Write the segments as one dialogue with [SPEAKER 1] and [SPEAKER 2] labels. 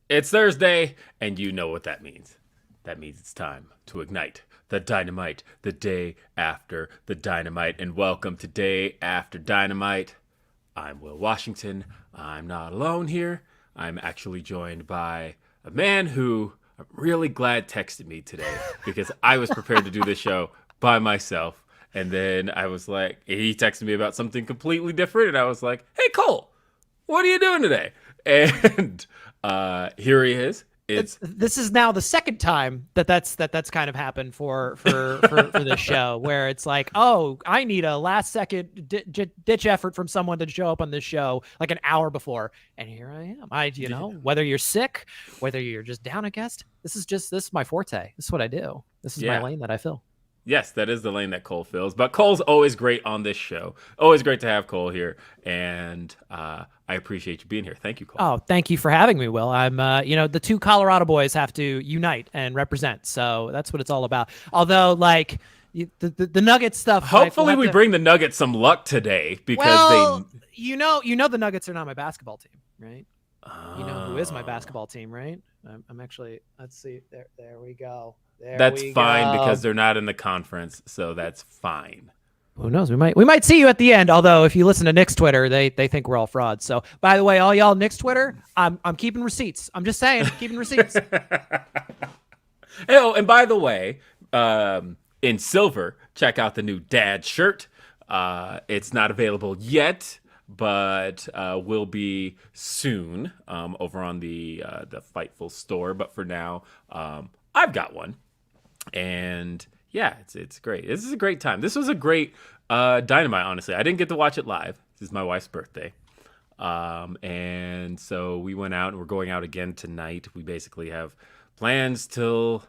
[SPEAKER 1] It's Thursday, and you know what that means. That means it's time to ignite the dynamite the day after the dynamite. And welcome to Day After Dynamite. I'm Will Washington. I'm not alone here. I'm actually joined by a man who I'm really glad texted me today because I was prepared to do this show by myself. And then I was like, he texted me about something completely different. And I was like, hey, Coale, what are you doing today? And here he is.
[SPEAKER 2] This is now the second time that's kind of happened for this show, where it's like, oh, I need a last second ditch effort from someone to show up on this show like an hour before, and here I am. Whether you're sick, whether you're just down a guest, this is my forte. This is what I do. This is my lane that I fill.
[SPEAKER 1] Yes, that is the lane that Coale fills. But Coale's always great on this show. Always great to have Coale here. And I appreciate you being here. Thank you, Coale.
[SPEAKER 2] Oh, thank you for having me, Will. I'm, the two Colorado boys have to unite and represent. So that's what it's all about. Although, like, the Nuggets stuff.
[SPEAKER 1] Hopefully we bring the Nuggets some luck today because
[SPEAKER 2] the Nuggets are not my basketball team, right? You know who is my basketball team, right? I'm actually, let's see. There we go.
[SPEAKER 1] That's fine because they're not in the conference, so that's fine.
[SPEAKER 2] Who knows? We might see you at the end. Although if you listen to Knicks Twitter, they think we're all frauds. So by the way, all y'all Knicks Twitter, I'm keeping receipts. I'm just saying, keeping receipts.
[SPEAKER 1] Oh, and by the way, in silver, check out the new dad shirt. It's not available yet, but will be soon over on the Fightful store. But for now, I've got one. And yeah, it's great. This is a great time. This was a great Dynamite, honestly. I didn't get to watch it live. This is my wife's birthday. And so we went out and we're going out again tonight. We basically have plans till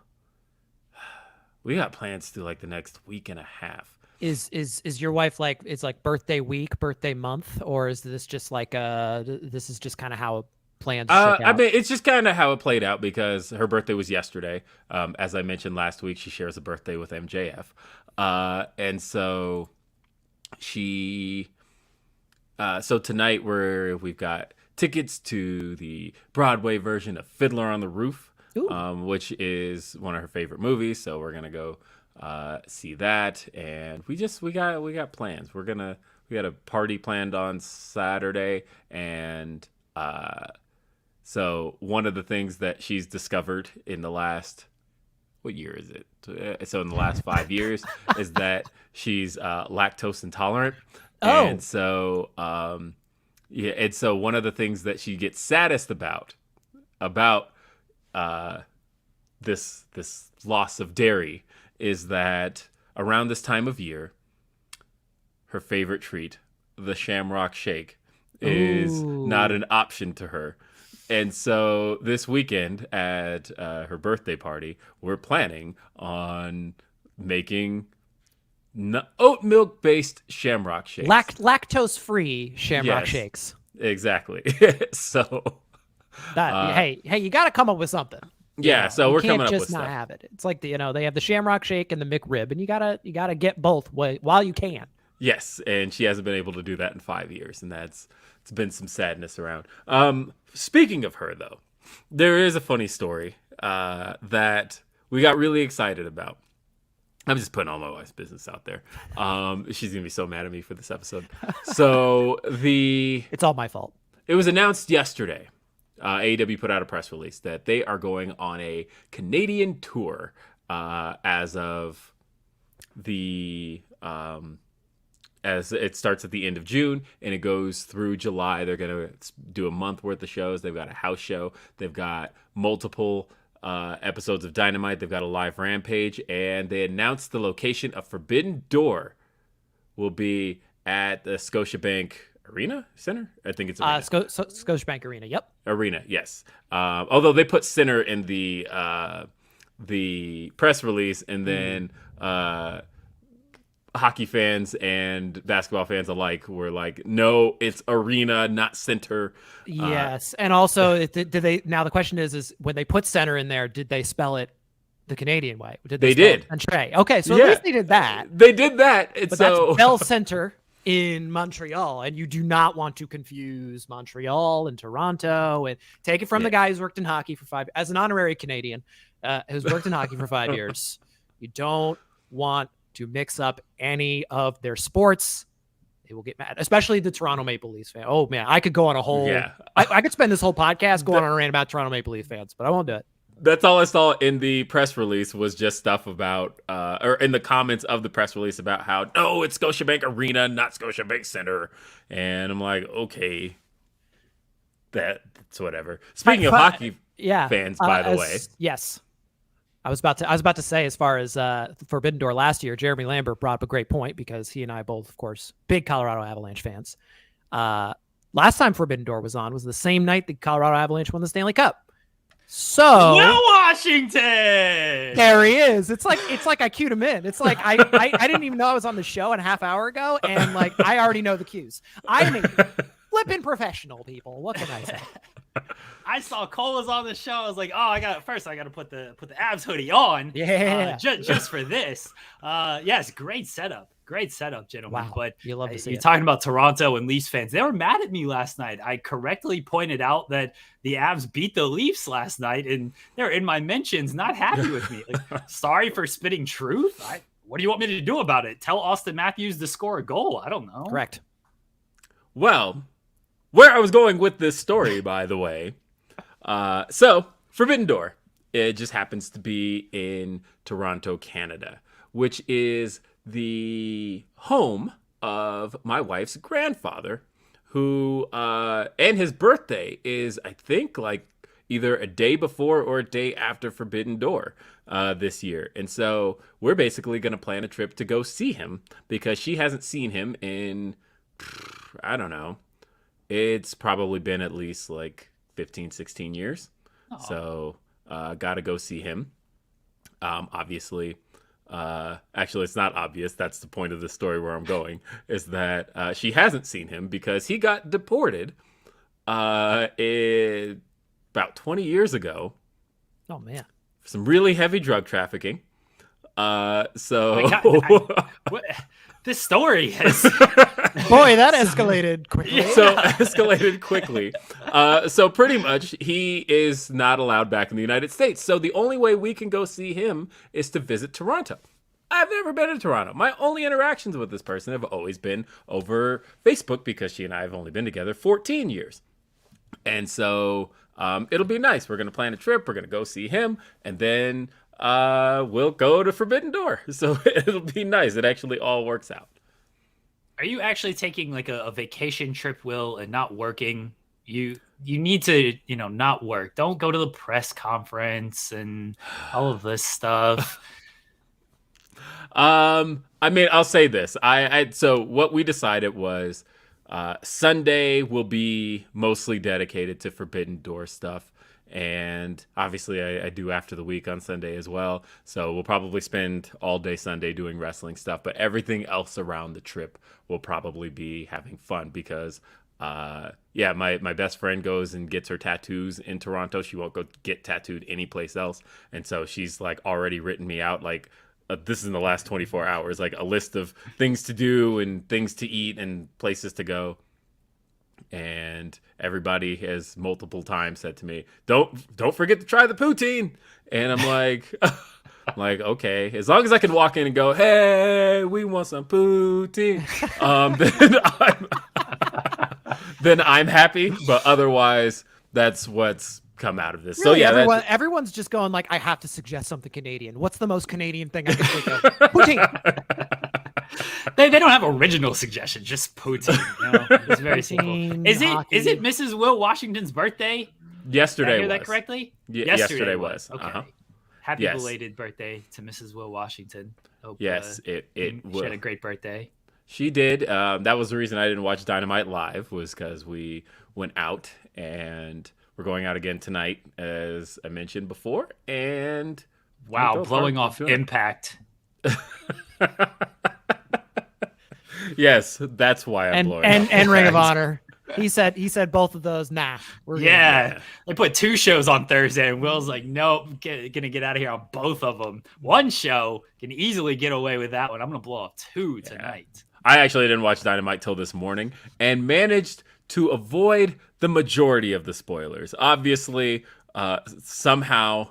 [SPEAKER 1] like the next week and a half.
[SPEAKER 2] Is your wife like, it's like birthday week, birthday month, or is this just like this is just kind of how plans shook out?
[SPEAKER 1] I mean, it's just kind of how it played out because her birthday was yesterday. As I mentioned last week, she shares a birthday with MJF. And so so tonight we've got tickets to the Broadway version of Fiddler on the Roof, which is one of her favorite movies. So we're going to go see that. And we got plans. We got a party planned on Saturday, and so one of the things that she's discovered in the last, what year is it? So in the last 5 years is that she's lactose intolerant.
[SPEAKER 2] Oh.
[SPEAKER 1] And so, and so one of the things that she gets saddest about this loss of dairy is that around this time of year, her favorite treat, the Shamrock Shake, is not an option to her. And so this weekend at her birthday party, we're planning on making oat milk-based Shamrock Shakes.
[SPEAKER 2] Lactose-free Shamrock Shakes.
[SPEAKER 1] Exactly. So,
[SPEAKER 2] hey, you got to come up with something.
[SPEAKER 1] Yeah, so we're coming up with stuff. You can't
[SPEAKER 2] just not have it. It's like they have the Shamrock Shake and the McRib, and you gotta get both while you can.
[SPEAKER 1] Yes, and she hasn't been able to do that in 5 years, and it's been some sadness around. Speaking of her, though, there is a funny story that we got really excited about. I'm just putting all my wife's business out there. She's gonna be so mad at me for this episode. So
[SPEAKER 2] it's all my fault.
[SPEAKER 1] It was announced yesterday. AEW put out a press release that they are going on a Canadian tour as of as it starts at the end of June and it goes through July. They're going to do a month worth of shows. They've got a house show. They've got multiple episodes of Dynamite. They've got a live Rampage, and they announced the location of Forbidden Door will be at the Scotiabank Arena Center. I think it's Arena.
[SPEAKER 2] Scotiabank Arena. Yep.
[SPEAKER 1] Arena. Yes. Although they put center in the press release, and then hockey fans and basketball fans alike were like, no, it's arena, not center.
[SPEAKER 2] Yes. And also, did they, now the question is when they put center in there, did they spell it the Canadian way?
[SPEAKER 1] They did.
[SPEAKER 2] Okay. So at least they did that.
[SPEAKER 1] They did that.
[SPEAKER 2] But that's Bell Center. in Montreal, and you do not want to confuse Montreal and Toronto. And take it from the guy who's worked in hockey for 5 as an honorary Canadian who's worked in hockey for 5 years. You don't want to mix up any of their sports. They will get mad, especially the Toronto Maple Leafs fan. Oh man, I could go on a whole. I could spend this whole podcast going on a rant about Toronto Maple Leaf fans, but I won't do it.
[SPEAKER 1] That's all I saw in the press release was just stuff about, or in the comments of the press release about how, no, it's Scotiabank Arena, not Scotiabank Center. And I'm like, okay, that's whatever. Speaking of hockey fans, by the way.
[SPEAKER 2] Yes. I was about to say, as far as Forbidden Door last year, Jeremy Lambert brought up a great point because he and I both, of course, big Colorado Avalanche fans. Last time Forbidden Door was on was the same night the Colorado Avalanche won the Stanley Cup. So
[SPEAKER 3] Will Washington,
[SPEAKER 2] there he is. It's like I queued him in. It's like I didn't even know I was on the show a half hour ago, and like I already know the cues. I'm a flipping professional, people. What can I say?
[SPEAKER 3] I saw Cole was on the show. I was like, oh, I got to put the Avs hoodie on, just for this. Yes, great setup. Great setup, gentlemen.
[SPEAKER 2] Wow.
[SPEAKER 3] But
[SPEAKER 2] you love to see
[SPEAKER 3] you're
[SPEAKER 2] it.
[SPEAKER 3] talking about Toronto and Leafs fans. They were mad at me last night. I correctly pointed out that the Avs beat the Leafs last night, and they're in my mentions not happy with me. Like, sorry for spitting truth. What do you want me to do about it? Tell Austin Matthews to score a goal? I don't know.
[SPEAKER 2] Correct.
[SPEAKER 1] Well, where I was going with this story, by the way. So, Forbidden Door. It just happens to be in Toronto, Canada, which is the home of my wife's grandfather, who and his birthday is, I think, like either a day before or a day after Forbidden Door this year. And so we're basically going to plan a trip to go see him because she hasn't seen him in, I don't know, it's probably been at least like 15, 16 years.
[SPEAKER 3] Aww.
[SPEAKER 1] So got to go see him. Obviously, actually, it's not obvious. That's the point of the story where I'm going, is that she hasn't seen him because he got deported about 20 years ago.
[SPEAKER 2] Oh, man.
[SPEAKER 1] For some really heavy drug trafficking.
[SPEAKER 3] This story has...
[SPEAKER 2] Boy, that escalated quickly.
[SPEAKER 1] Yeah. So escalated quickly. So pretty much he is not allowed back in the United States. So the only way we can go see him is to visit Toronto. I've never been to Toronto. My only interactions with this person have always been over Facebook because she and I have only been together 14 years. And so it'll be nice. We're going to plan a trip. We're going to go see him. And then we'll go to Forbidden Door. So it'll be nice. It actually all works out.
[SPEAKER 3] Are you actually taking like a vacation trip, Will, and not working? You need to, not work. Don't go to the press conference and all of this stuff.
[SPEAKER 1] I mean, I'll say this. So what we decided was Sunday will be mostly dedicated to Forbidden Door stuff. And obviously I do After the Week on Sunday as well. So we'll probably spend all day Sunday doing wrestling stuff. But everything else around the trip will probably be having fun because, my best friend goes and gets her tattoos in Toronto. She won't go get tattooed anyplace else. And so she's like already written me out like, this is in the last 24 hours, like a list of things to do and things to eat and places to go. And everybody has multiple times said to me, don't forget to try the poutine. And I'm like, okay, as long as I can walk in and go, hey, we want some poutine, then I'm happy. But otherwise, that's what's come out of this.
[SPEAKER 2] Really,
[SPEAKER 1] so yeah,
[SPEAKER 2] everyone's just going like, I have to suggest something Canadian. What's the most Canadian thing I can think of? Poutine.
[SPEAKER 3] They don't have original suggestions, just poutine. It's very simple. Is it Mrs. Will Washington's birthday?
[SPEAKER 1] Yesterday.
[SPEAKER 3] Did I hear that correctly?
[SPEAKER 1] Yesterday was.
[SPEAKER 3] Okay. Happy belated birthday to Mrs. Will Washington. Hope,
[SPEAKER 1] yes,
[SPEAKER 3] she had a great birthday.
[SPEAKER 1] She did. That was the reason I didn't watch Dynamite live, was because we went out, and we're going out again tonight, as I mentioned before. And
[SPEAKER 3] wow, blowing off Impact.
[SPEAKER 1] Yes, that's why I'm blowing.
[SPEAKER 2] And Ring of Honor. He said both of those. Nah.
[SPEAKER 3] They put 2 shows on Thursday, and Will's like, nope, gonna get out of here on both of them. One show can easily get away with that one. I'm gonna blow off 2 tonight.
[SPEAKER 1] I actually didn't watch Dynamite till this morning and managed to avoid the majority of the spoilers. Obviously, somehow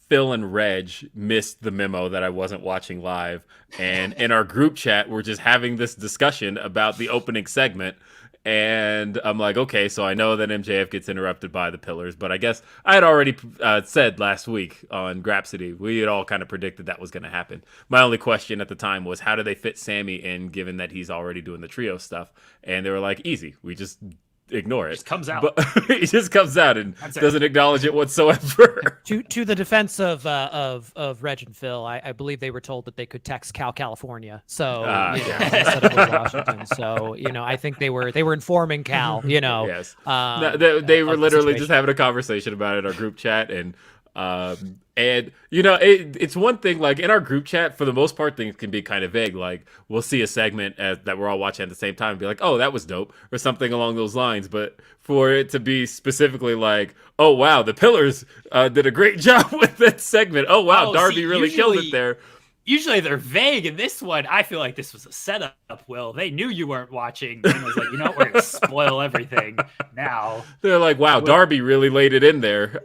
[SPEAKER 1] Phil and Reg missed the memo that I wasn't watching live. And in our group chat, we're just having this discussion about the opening segment. And I'm like, okay, so I know that MJF gets interrupted by the Pillars, but I guess I had already said last week on Rhapsody, we had all kind of predicted that was going to happen. My only question at the time was, how do they fit Sammy in, given that he's already doing the trio stuff? And they were like, easy, we just ignore it.
[SPEAKER 3] It just comes out.
[SPEAKER 1] But he just comes out and doesn't acknowledge it whatsoever.
[SPEAKER 2] To the defense of Reg and Phil, I believe they were told that they could text California, so instead of Washington. So I think they were informing Cal.
[SPEAKER 1] Yes. They were literally just having a conversation about it in our group chat, and it's one thing, like in our group chat, for the most part, things can be kind of vague. Like we'll see a segment that we're all watching at the same time and be like, oh, that was dope, or something along those lines. But for it to be specifically like, oh, wow, the Pillars did a great job with that segment. Oh, wow, Darby really killed it there.
[SPEAKER 3] Usually they're vague. In this one, I feel like this was a setup, Will. They knew you weren't watching and was like, we're going to spoil everything now.
[SPEAKER 1] They're like, wow, Darby really laid it in there.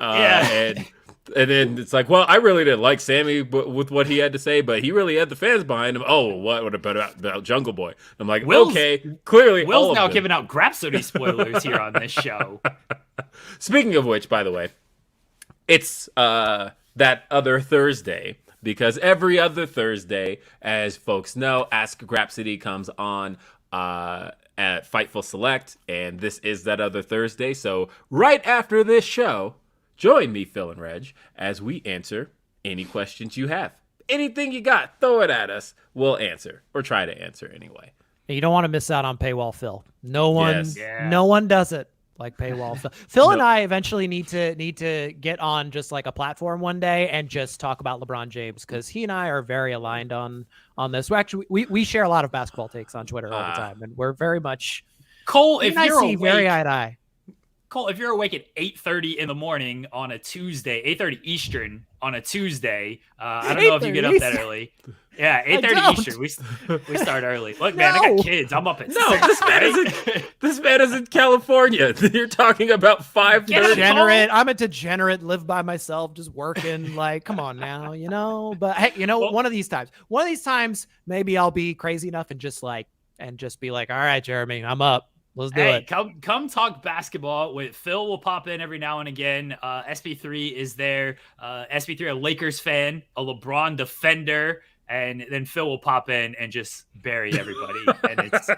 [SPEAKER 1] And then it's like, well, I really didn't like Sammy with what he had to say, but he really had the fans behind him. Oh, what about Jungle Boy? I'm like, okay, clearly
[SPEAKER 3] Will's now giving out Rhapsody spoilers here on this show.
[SPEAKER 1] Speaking of which, by the way, it's that other Thursday, because every other Thursday, as folks know, Ask Rhapsody comes on at Fightful Select, and this is that other Thursday. So right after this show, join me, Phil and Reg, as we answer any questions you have. Anything you got, throw it at us. We'll answer, or try to answer anyway.
[SPEAKER 2] You don't want to miss out on Paywall Phil. No one does it like Paywall Phil. Phil and I eventually need to get on just like a platform one day and just talk about LeBron James, because he and I are very aligned on this. We share a lot of basketball takes on Twitter all the time, and we're very much
[SPEAKER 3] Coale. If you're awake,
[SPEAKER 2] very eye to eye.
[SPEAKER 3] Coale, if you're awake at 8:30 in the morning on a Tuesday, 8:30 Eastern on a Tuesday, I don't know if you get up that early. Yeah, 8:30 Eastern. We start early. Look, man, I got kids. I'm up at 6.
[SPEAKER 1] This man is in California. You're talking about 5:30.
[SPEAKER 2] I'm a degenerate. Live by myself, just working. Like, come on now, But hey, one of these times, maybe I'll be crazy enough and just be like, all right, Jeremy, I'm up. Let's do it.
[SPEAKER 3] Come talk basketball with Phil. Will pop in every now and again. SP3 is there. SP3, a Lakers fan, a LeBron defender, and then Phil will pop in and just bury everybody. And it's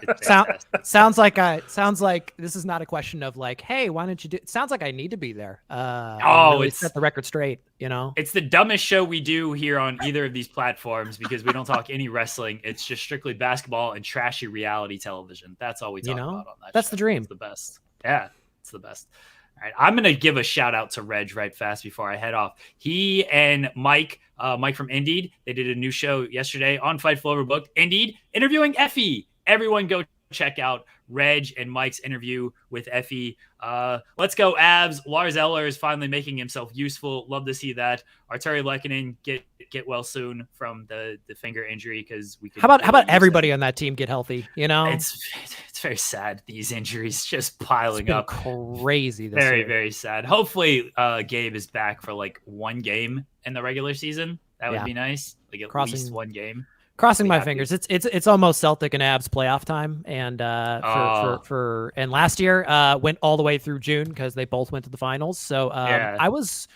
[SPEAKER 2] sounds like this is not a question of like, hey, why don't you do? It sounds like I need to be there. Really set the record straight.
[SPEAKER 3] It's the dumbest show we do here on either of these platforms, because we don't talk any wrestling. It's just strictly basketball and trashy reality television. That's all we talk about on that.
[SPEAKER 2] That's
[SPEAKER 3] show.
[SPEAKER 2] The dream.
[SPEAKER 3] It's the best. Yeah, it's the best. All right, I'm gonna give a shout out to Reg right fast before I head off. He and Mike from Indeed, they did a new show yesterday on Fightful Overbooked. Indeed, interviewing Effie. Everyone go check out Reg and Mike's interview with Effie. Let's go Abs. Lars Eller is finally making himself useful. Love to see that. Arturi Lehkonen get well soon from the finger injury, because we could.
[SPEAKER 2] How about everybody on that team get healthy?
[SPEAKER 3] It's very sad. These injuries just piling up.
[SPEAKER 2] Crazy. This
[SPEAKER 3] very
[SPEAKER 2] year.
[SPEAKER 3] Very sad. Hopefully, Gabe is back for like one game in the regular season. That would be nice. Like at least one game.
[SPEAKER 2] Crossing my fingers. It's almost Celtic and Abs playoff time, and and last year went all the way through June because they both went to the finals. So I was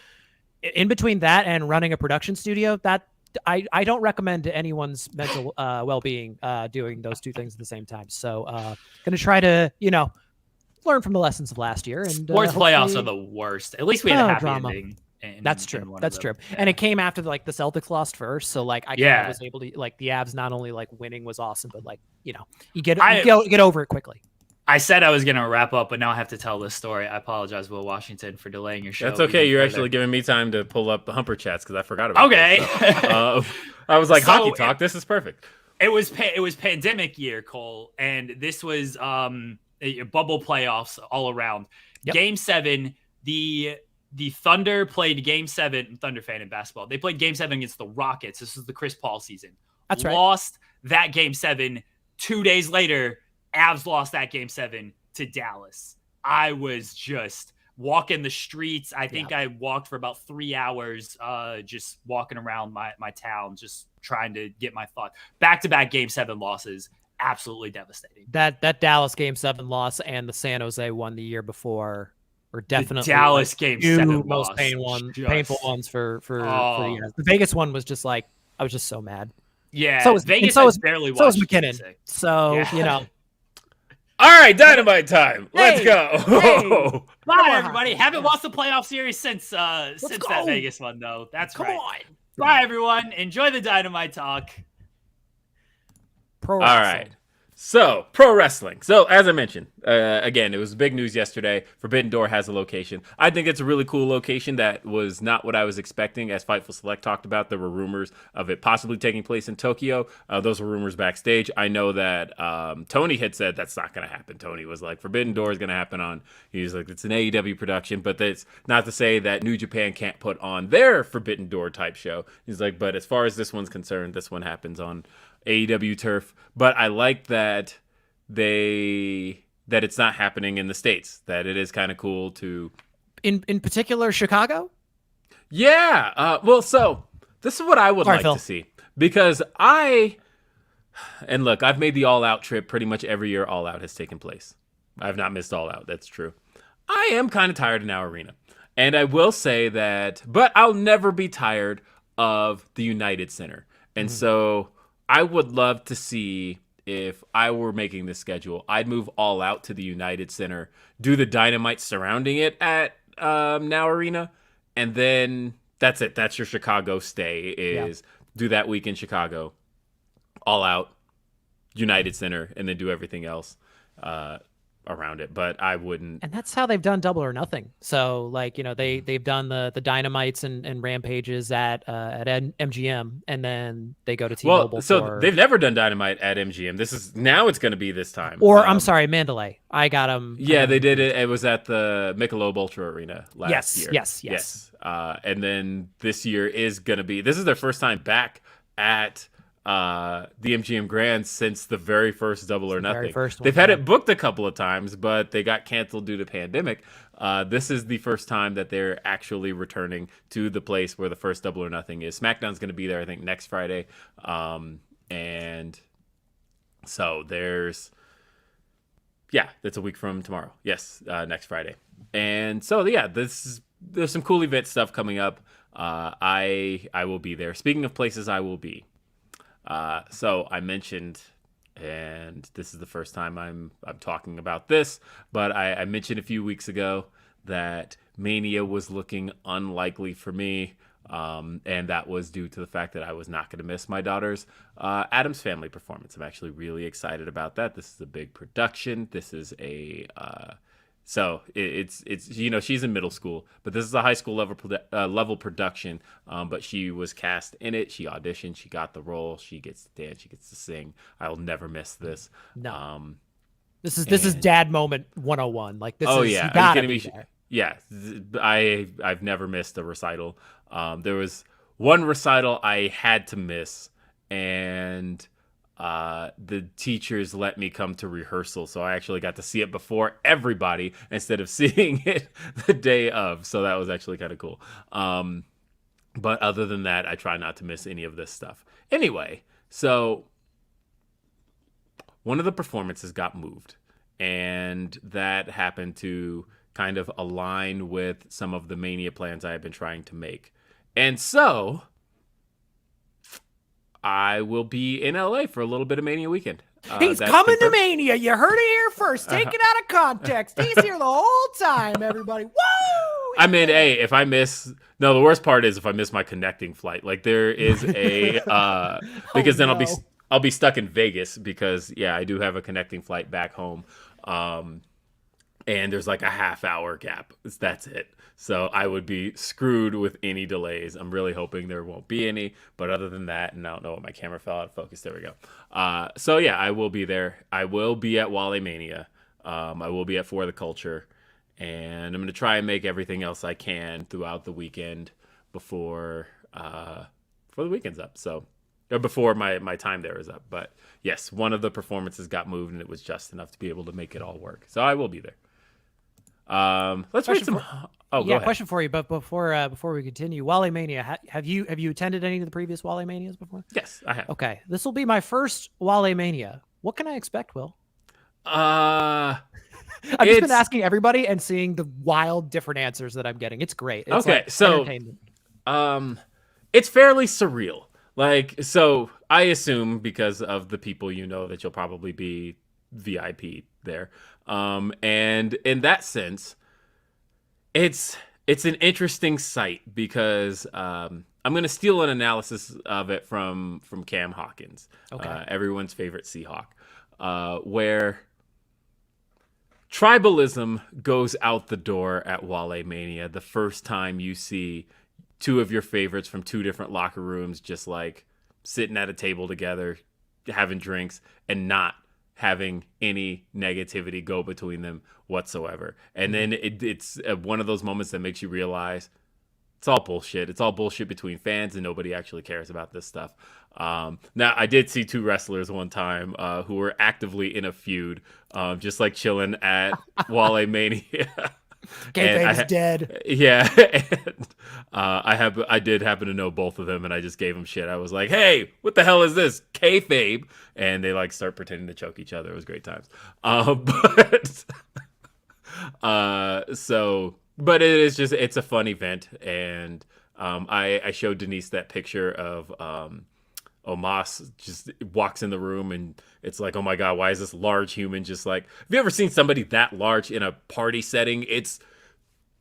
[SPEAKER 2] in between that and running a production studio. That I don't recommend to anyone's mental well-being doing those two things at the same time. So going to try to learn from the lessons of last year. And
[SPEAKER 3] sports playoffs are the worst. At least we had a happy ending.
[SPEAKER 2] That's true. Yeah. And it came after the Celtics lost first, so I kind of was able to the Abs not only winning was awesome, but you get over it quickly.
[SPEAKER 3] I said I was going to wrap up, but now I have to tell this story. I apologize, Will Washington, for delaying your show.
[SPEAKER 1] That's okay. You're actually giving me time to pull up the Humper Chats because I forgot about
[SPEAKER 3] it.
[SPEAKER 1] Okay. So, I was like, hockey talk. This is perfect.
[SPEAKER 3] It was pandemic year, Coale, and this was bubble playoffs all around. Yep. Game 7, the Thunder played Game 7. I'm a Thunder fan in basketball. They played Game 7 against the Rockets. This was the Chris Paul season.
[SPEAKER 2] That's right.
[SPEAKER 3] Lost that Game 7 2 days later, Avs lost that game 7 to Dallas. I was just walking the streets. I think I walked for about 3 hours, just walking around my town, just trying to get my thoughts. Back-to-back game 7 losses, absolutely devastating.
[SPEAKER 2] That Dallas game 7 loss and the San Jose one the year before were definitely
[SPEAKER 3] the Dallas game 7
[SPEAKER 2] most
[SPEAKER 3] loss,
[SPEAKER 2] painful ones for the years. The Vegas one was just like, I was just so mad.
[SPEAKER 3] Yeah,
[SPEAKER 2] so was
[SPEAKER 3] Vegas.
[SPEAKER 2] So was
[SPEAKER 3] barely.
[SPEAKER 2] So was McKinnon. So
[SPEAKER 1] All right, Dynamite time. Let's go.
[SPEAKER 3] Hey. Bye, everybody. Haven't lost the playoff series since that Vegas one, though. That's right.
[SPEAKER 2] Come on.
[SPEAKER 3] Bye, everyone. Enjoy the Dynamite talk.
[SPEAKER 2] Pro wrestling.
[SPEAKER 1] All right. So, pro wrestling. So, as I mentioned, again, it was big news yesterday. Forbidden Door has a location. I think it's a really cool location that was not what I was expecting. As Fightful Select talked about, there were rumors of it possibly taking place in Tokyo. Those were rumors backstage. I know that Tony had said that's not going to happen. Tony was like, Forbidden Door is going to happen on, he's like, it's an AEW production, but that's not to say that New Japan can't put on their Forbidden Door type show. He's like, but as far as this one's concerned, this one happens on AEW turf. But I like that that it's not happening in the States, that it is kind of cool to
[SPEAKER 2] in particular Chicago.
[SPEAKER 1] Well, so this is what I would like to see, because look, I've made the All Out trip pretty much every year All Out has taken place. I've not missed All Out, that's true. I am kind of tired of Now Arena, and I will say that, but I'll never be tired of the United Center. And so I would love to see, if I were making this schedule, I'd move All Out to the United Center, do the Dynamite surrounding it at Now Arena, and then that's it. That's your Chicago stay, do that week in Chicago, All Out, United Center, and then do everything else around it. But I wouldn't.
[SPEAKER 2] And that's how they've done Double or Nothing. So like, they've done the Dynamites and Rampages at MGM, and then they go to T-Mobile.
[SPEAKER 1] Well, so they've never done Dynamite at MGM. Now it's going to be this time.
[SPEAKER 2] Or I'm sorry, Mandalay. I got them.
[SPEAKER 1] Yeah, they did it. It was at the Michelob Ultra Arena last year.
[SPEAKER 2] Yes.
[SPEAKER 1] And then this year is going to be. This is their first time back at the MGM Grand since the very first Double or Nothing. They've had it booked a couple of times, but they got canceled due to pandemic. This is the first time that they're actually returning to the place where the first Double or Nothing is. SmackDown's going to be there, I think, next Friday. And so that's a week from tomorrow. Yes, next Friday. And so, there's some cool event stuff coming up. I will be there. Speaking of places I will be. So I mentioned, and this is the first time I'm talking about this, but I mentioned a few weeks ago that Mania was looking unlikely for me, and that was due to the fact that I was not going to miss my daughter's Addams Family performance. I'm actually really excited about that. This is a big production. This is so it's she's in middle school, but this is a high school level production. But she was cast in it. She auditioned. She got the role. She gets to dance. She gets to sing. I'll never miss this.
[SPEAKER 2] No. This is dad moment 101. Like this. Oh
[SPEAKER 1] is, yeah,
[SPEAKER 2] you gotta be there.
[SPEAKER 1] Yeah. I've never missed a recital. There was one recital I had to miss, and the teachers let me come to rehearsal, so I actually got to see it before everybody instead of seeing it the day of. So that was actually kind of cool. But other than that, I try not to miss any of this stuff. Anyway, so one of the performances got moved, and that happened to kind of align with some of the Mania plans I have been trying to make. And so I will be in LA for a little bit of Mania weekend.
[SPEAKER 2] He's coming to Mania. You heard it here first. Take it out of context. He's here the whole time, everybody. Woo!
[SPEAKER 1] I mean, hey, if I miss... No, the worst part is if I miss my connecting flight. Like, there is a... because then I'll be stuck in Vegas because, I do have a connecting flight back home. And there's like a half-hour gap. That's it. So I would be screwed with any delays. I'm really hoping there won't be any. But other than that, and I don't know what my camera fell out of focus. There we go. I will be there. I will be at Wale Mania. I will be at For the Culture. And I'm going to try and make everything else I can throughout the weekend before the weekend's up. So or before my time there is up. But yes, one of the performances got moved, and it was just enough to be able to make it all work. So I will be there. Let's read some. Go ahead.
[SPEAKER 2] Question for you, but before we continue, Wale Mania, have you attended any of the previous Wale Manias before?
[SPEAKER 1] Yes, I have.
[SPEAKER 2] Okay, this will be my first Wale Mania. What can I expect, Will?
[SPEAKER 1] I've
[SPEAKER 2] I've just been asking everybody and seeing the wild different answers that I'm getting. It's great. It's
[SPEAKER 1] so it's fairly surreal. Like, so I assume because of the people that you'll probably be VIP there. And in that sense, it's an interesting sight because I'm going to steal an analysis of it from Cam Hawkins, everyone's favorite Seahawk, where tribalism goes out the door at Wale Mania the first time you see two of your favorites from two different locker rooms just like sitting at a table together, having drinks, and not having any negativity go between them whatsoever. And then it's one of those moments that makes you realize it's all bullshit. It's all bullshit between fans, and nobody actually cares about this stuff. Now, I did see two wrestlers one time who were actively in a feud, just like chilling at Wale Mania.
[SPEAKER 2] Kayfabe is dead.
[SPEAKER 1] Yeah. And, I did happen to know both of them, and I just gave them shit. I was like, hey, what the hell is this? Kayfabe. And they like start pretending to choke each other. It was great times. But it is just, it's a fun event. And I showed Denise that picture of Omos just walks in the room, and it's like, oh my God, why is this large human just like, have you ever seen somebody that large in a party setting? It's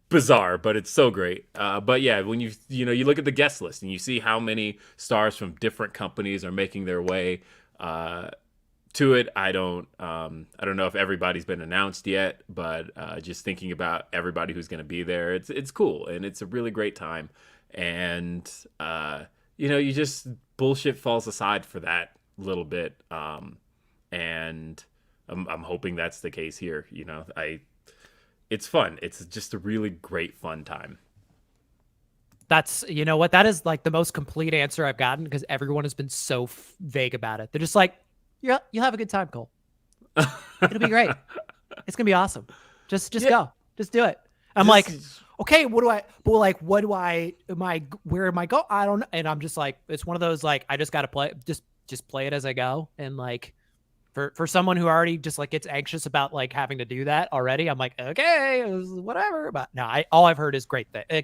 [SPEAKER 1] bizarre, but it's so great. But yeah, when you look at the guest list and you see how many stars from different companies are making their way to it, I don't know if everybody's been announced yet, but just thinking about everybody who's going to be there, it's cool, and it's a really great time. And you just, bullshit falls aside for that little bit, and I'm hoping that's the case here. It's fun. It's just a really great fun time.
[SPEAKER 2] That's, that is like the most complete answer I've gotten, because everyone has been so vague about it. They're just like, yeah, you'll have a good time, Coale. It'll be great. It's gonna be awesome. Just go. Just do it. I'm like, okay, where am I go? I don't know. And I'm just like, it's one of those, like, I just got to play, just play it as I go. And like, for someone who already just like gets anxious about like having to do that already, I'm like, okay, whatever. But no, all I've heard is great thing.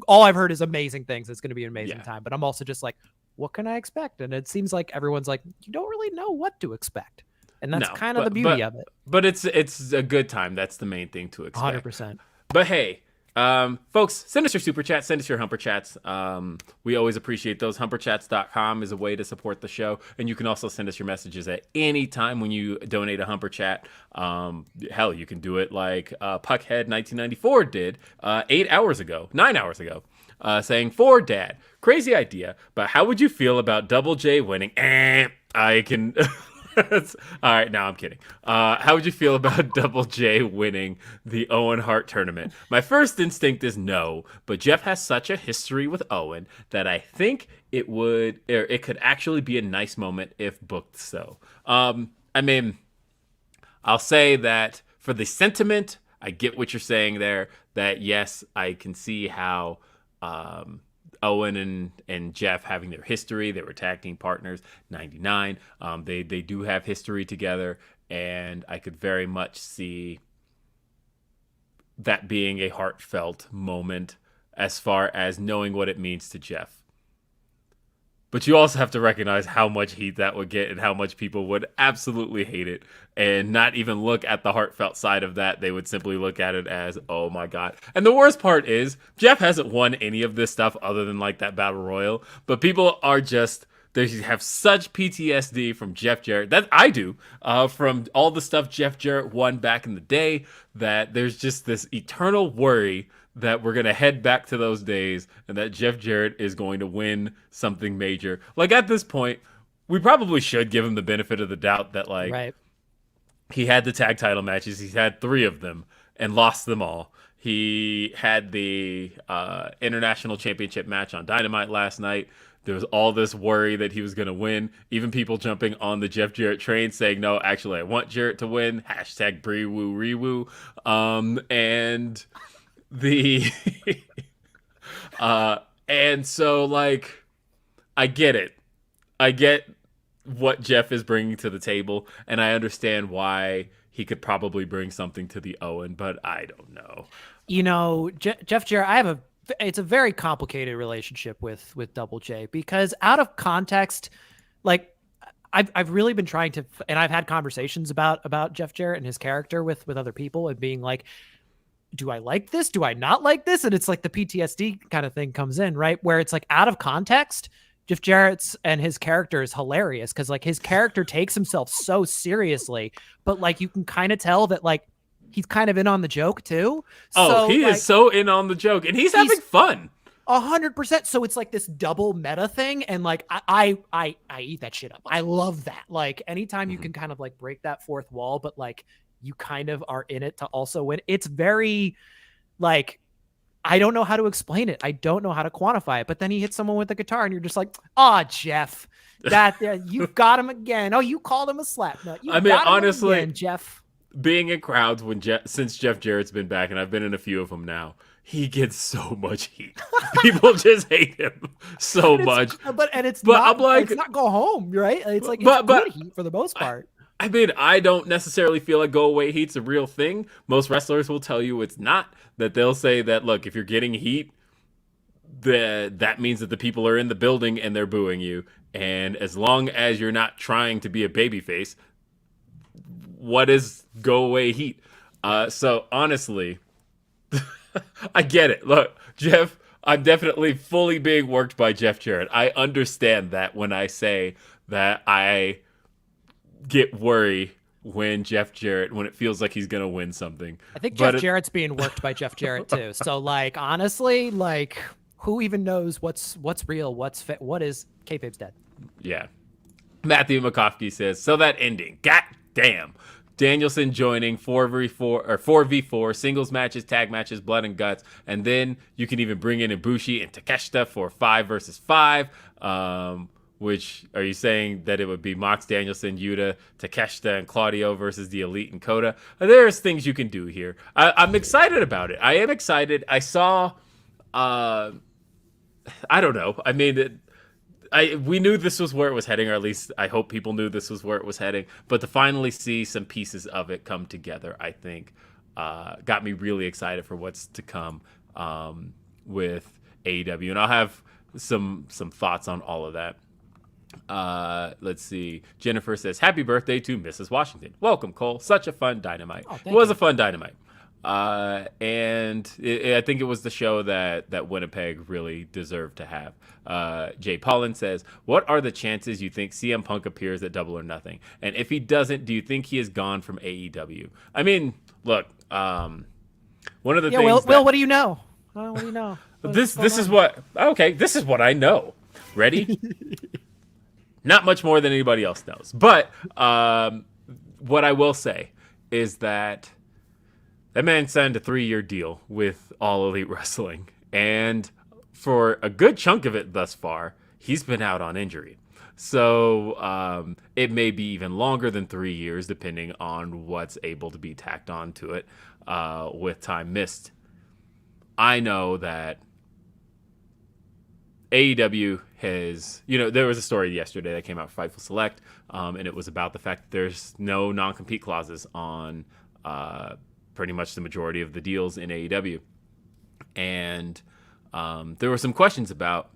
[SPEAKER 2] All I've heard is amazing things. It's going to be an amazing time. But I'm also just like, what can I expect? And it seems like everyone's like, you don't really know what to expect. And that's kind of the beauty of it.
[SPEAKER 1] But it's a good time. That's the main thing to expect.
[SPEAKER 2] 100%.
[SPEAKER 1] But hey, folks, send us your super chat, send us your Humper Chats. We always appreciate those. Humperchats.com is a way to support the show. And you can also send us your messages at any time when you donate a Humper Chat. Hell, you can do it like Puckhead1994 did 9 hours ago, saying, for Dad, crazy idea, but how would you feel about Double J winning? I can... All right, now I'm kidding. How would you feel about Double J winning the Owen Hart tournament? My first instinct is no, but Jeff has such a history with Owen that I think it could actually be a nice moment if booked so. I mean, I'll say that for the sentiment, I get what you're saying there, that yes, I can see how Owen and Jeff having their history. They were tag team partners, 99. They do have history together, and I could very much see that being a heartfelt moment as far as knowing what it means to Jeff. But you also have to recognize how much heat that would get and how much people would absolutely hate it and not even look at the heartfelt side of that. They would simply look at it as, oh my God. And the worst part is Jeff hasn't won any of this stuff other than like that battle royal. But people are just, they have such PTSD from Jeff Jarrett, that I do, from all the stuff Jeff Jarrett won back in the day, that there's just this eternal worry that we're going to head back to those days and that Jeff Jarrett is going to win something major. Like, at this point, we probably should give him the benefit of the doubt that, like,
[SPEAKER 2] right,
[SPEAKER 1] he had the tag title matches. He's had 3 of them and lost them all. He had the international championship match on Dynamite last night. There was all this worry that he was going to win. Even people jumping on the Jeff Jarrett train saying, no, actually, I want Jarrett to win. Hashtag Bree-woo, re-woo. And the... and so, like, I get it. I get what Jeff is bringing to the table, and I understand why he could probably bring something to the Owen, but I don't know.
[SPEAKER 2] You know, Jeff Jarrett, it's a very complicated relationship with Double J, because out of context, like I've really been trying to, and I've had conversations about Jeff Jarrett and his character with other people, and being like, do I like this? Do I not like this? And it's like the PTSD kind of thing comes in, right? Where it's like, out of context, Jeff Jarrett's and his character is hilarious, because like his character takes himself so seriously, but like you can kind of tell that like he's kind of in on the joke too.
[SPEAKER 1] Oh, so, he is so in on the joke, and he's having fun.
[SPEAKER 2] 100%. So it's like this double meta thing, and like I eat that shit up. I love that. Like anytime you can kind of like break that fourth wall, but like you kind of are in it to also win. It's very like, I don't know how to explain it. I don't know how to quantify it. But then he hits someone with the guitar, and you're just like, "Ah, Jeff, that you got him again. Oh, you called him a slap. No, you got him
[SPEAKER 1] honestly,
[SPEAKER 2] again, Jeff."
[SPEAKER 1] Being in crowds since Jeff Jarrett's been back, and I've been in a few of them now, he gets so much heat. People just hate him so much.
[SPEAKER 2] It's not go home, right? It's like good heat for the most part.
[SPEAKER 1] I mean, I don't necessarily feel like go away heat's a real thing. Most wrestlers will tell you it's not. That they'll say that, look, if you're getting heat, that means that the people are in the building and they're booing you. And as long as you're not trying to be a babyface, what is go away heat? So honestly, I get it. Look, Jeff, I'm definitely fully being worked by Jeff Jarrett. I understand that when I say that I get worried when it feels like he's gonna win something.
[SPEAKER 2] I think Jeff Jarrett's being worked by Jeff Jarrett too. So like, honestly, like, who even knows what's real, what is kayfabe's dead.
[SPEAKER 1] Yeah. Matthew McCoskey says, so that ending, god damn. Danielson joining 4v4 singles matches, tag matches, blood and guts, and then you can even bring in Ibushi and Takeshita for 5 versus 5. Which, are you saying that it would be Mox, Danielson, Yuta, Takeshita, and Claudio versus the Elite and Kota? There's things you can do here. I'm excited about it. I am excited. I saw, I don't know. I mean, we knew this was where it was heading, or at least I hope people knew this was where it was heading. But to finally see some pieces of it come together, I think, got me really excited for what's to come with AEW. And I'll have some thoughts on all of that. Let's see. Jennifer says, happy birthday to Mrs. Washington. Welcome, Cole. Such a fun Dynamite. It was a fun Dynamite. And I think it was the show that Winnipeg really deserved to have. Jay Paulin says, what are the chances you think CM Punk appears at Double or Nothing? And if he doesn't, do you think he is gone from AEW? I mean, look, one of the things
[SPEAKER 2] Will, what do you know? What do you know?
[SPEAKER 1] This is what I know. Ready? Not much more than anybody else knows. But what I will say is that man signed a 3-year deal with All Elite Wrestling. And for a good chunk of it thus far, he's been out on injury. So it may be even longer than 3 years, depending on what's able to be tacked on to it with time missed. I know that AEW has, there was a story yesterday that came out for Fightful Select, and it was about the fact that there's no non-compete clauses on pretty much the majority of the deals in AEW. And there were some questions about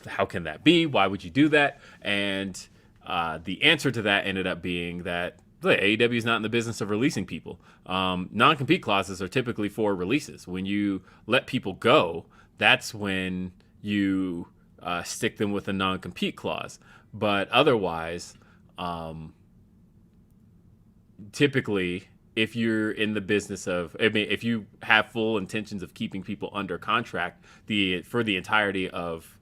[SPEAKER 1] how can that be? Why would you do that? And the answer to that ended up being that AEW is not in the business of releasing people. Non-compete clauses are typically for releases. When you let people go, that's when you stick them with a non-compete clause. But otherwise, typically, if you're in the business of, if you have full intentions of keeping people under contract for the entirety of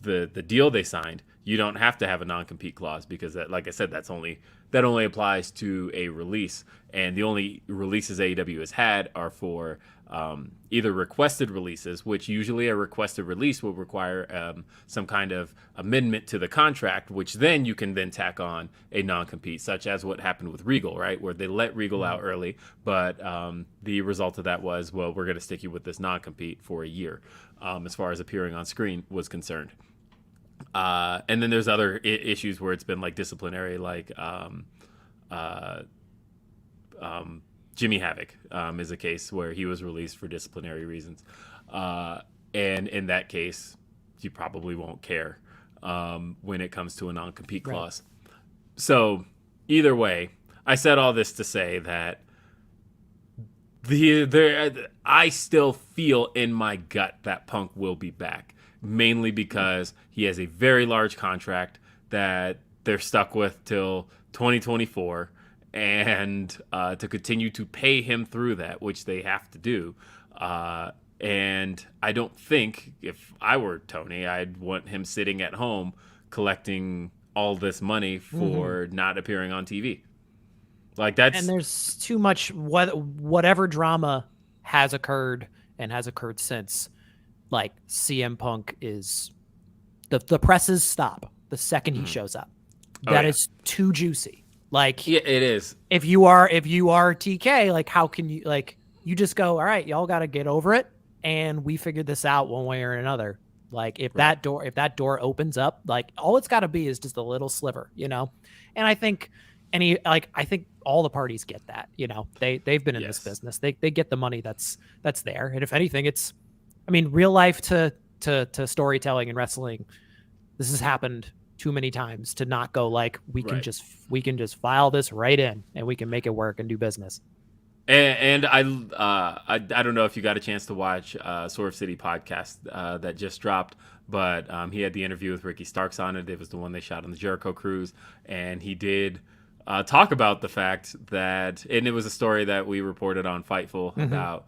[SPEAKER 1] the deal they signed, you don't have to have a non-compete clause because that, like I said, that only applies to a release, and the only releases AEW has had are for either requested releases, which usually a requested release will require some kind of amendment to the contract, which then you can then tack on a non-compete, such as what happened with Regal, right, where they let Regal out early, but the result of that was, well, we're going to stick you with this non-compete for a year, as far as appearing on screen was concerned. And then there's other issues where it's been like disciplinary, like Jimmy Havoc is a case where he was released for disciplinary reasons. And in that case, you probably won't care when it comes to a non-compete clause. Right. So either way, I said all this to say that I still feel in my gut that Punk will be back, mainly because he has a very large contract that they're stuck with till 2024, and to continue to pay him through that, which they have to do. And I don't think, if I were Tony, I'd want him sitting at home collecting all this money for not appearing on TV. Like, that's... And
[SPEAKER 2] there's too much, whatever drama has occurred and has occurred since, like, CM Punk is... The presses stop the second he shows up. That is too juicy. Like,
[SPEAKER 1] yeah, it is.
[SPEAKER 2] If you are TK, like, how can you, like, you just go, all right, y'all got to get over it, and we figured this out one way or another. Like, if that door opens up, like, all it's got to be is just a little sliver, you know. And I think I think all the parties get that, you know. They've been in this business. They get the money that's there, and if anything, it's, I mean, real life to storytelling and wrestling, this has happened too many times to not go like, we can just file this right in and we can make it work and do business.
[SPEAKER 1] And I don't know if you got a chance to watch Swerve City podcast that just dropped, but he had the interview with Ricky Starks on it. It was the one they shot on the Jericho Cruise, and he did talk about the fact that, and it was a story that we reported on Fightful about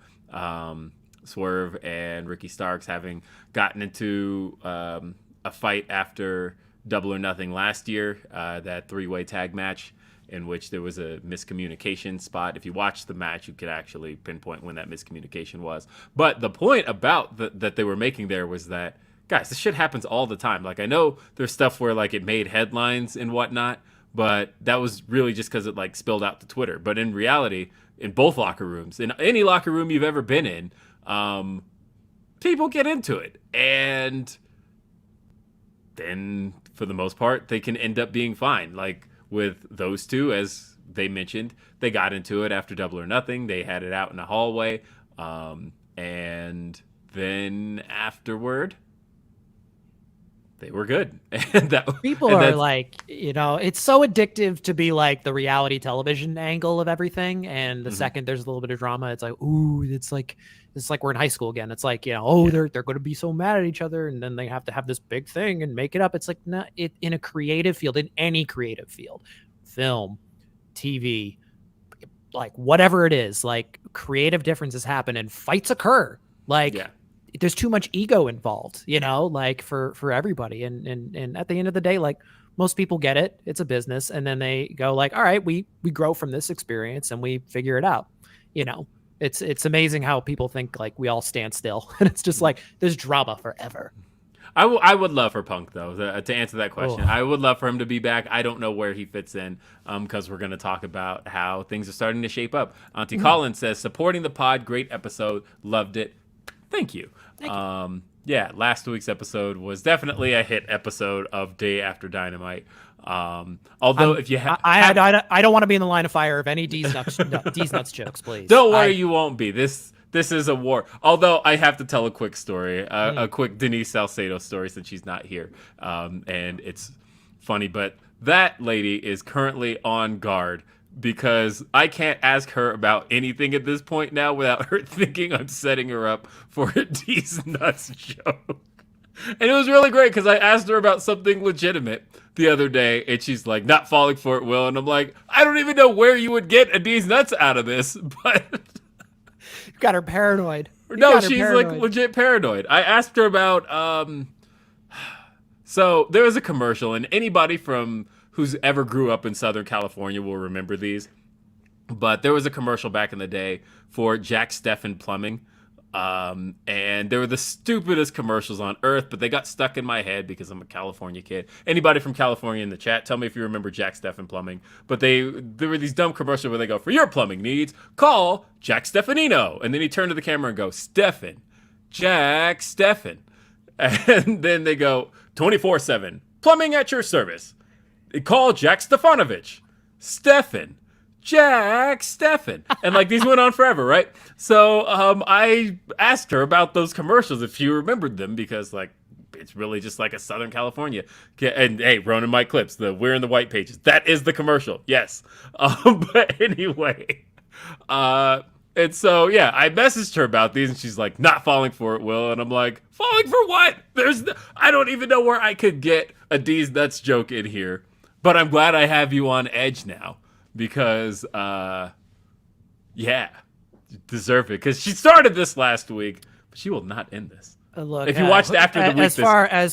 [SPEAKER 1] Swerve and Ricky Starks having gotten into a fight after Double or Nothing last year, that three-way tag match in which there was a miscommunication spot. If you watch the match, you could actually pinpoint when that miscommunication was. But the point about that they were making there was that, guys, this shit happens all the time. Like, I know there's stuff where, like, it made headlines and whatnot, but that was really just because it, like, spilled out to Twitter. But in reality, in both locker rooms, in any locker room you've ever been in, people get into it. And then, for the most part, they can end up being fine. Like, with those two, as they mentioned, they got into it after Double or Nothing. They had it out in the hallway. And then afterward, they were good.
[SPEAKER 2] People are like, you know, it's so addictive to be like the reality television angle of everything. And the second there's a little bit of drama, it's like, ooh, it's like we're in high school again. It's like, you know, they're going to be so mad at each other, and then they have to have this big thing and make it up. It's like, no, in a creative field, in any creative field, film, TV, like whatever it is, like creative differences happen and fights occur. Like, there's too much ego involved, you know, like for everybody. And at the end of the day, like, most people get it. It's a business. And then they go like, all right, we grow from this experience and we figure it out. You know, it's amazing how people think like we all stand still, and it's just like there's drama forever.
[SPEAKER 1] I would love for Punk, though, to answer that question. I would love for him to be back. I don't know where he fits in, because we're going to talk about how things are starting to shape up. Auntie Collins says, supporting the pod, great episode, loved it. Thank you. Yeah, last week's episode was definitely a hit episode of Day After Dynamite. Although if you
[SPEAKER 2] I don't want to be in the line of fire of any Deez Nuts jokes, please.
[SPEAKER 1] Don't worry, you won't be. This is a war. Although I have to tell a quick story, a quick Denise Salcedo story, since she's not here, and it's funny. But that lady is currently on guard, because I can't ask her about anything at this point now without her thinking I'm setting her up for a Deez Nuts joke. And it was really great, because I asked her about something legitimate the other day, and she's like, not falling for it, Will. And I'm like, I don't even know where you would get a Deez Nuts out of this, but...
[SPEAKER 2] You got her paranoid.
[SPEAKER 1] No, she's like legit paranoid. I asked her about So there was a commercial, and anybody from who's ever grew up in Southern California will remember these. But there was a commercial back in the day for Jack Steffen Plumbing. And they were the stupidest commercials on earth, but they got stuck in my head because I'm a California kid. Anybody from California in the chat, tell me if you remember Jack Steffen Plumbing. But there were these dumb commercials where they go, for your plumbing needs, call Jack Steffanino. And then he turned to the camera and go, Steffen, Jack Steffen. And then they go, 24/7, plumbing at your service. Call Jack Stefanovich, Steffen, Jack Steffen. And like these went on forever, right? So I asked her about those commercials if she remembered them, because like it's really just like a Southern California. And hey, Ronan Mike Clips, the We're in the White Pages. That is the commercial. Yes. But anyway, and so yeah, I messaged her about these, and she's like, not falling for it, Will. And I'm like, falling for what? I don't even know where I could get a Deez Nuts joke in here. But I'm glad I have you on edge now. Because, yeah, you deserve it. Because she started this last week, but she will not end this.
[SPEAKER 2] Look,
[SPEAKER 1] if you watched After the Week,
[SPEAKER 2] as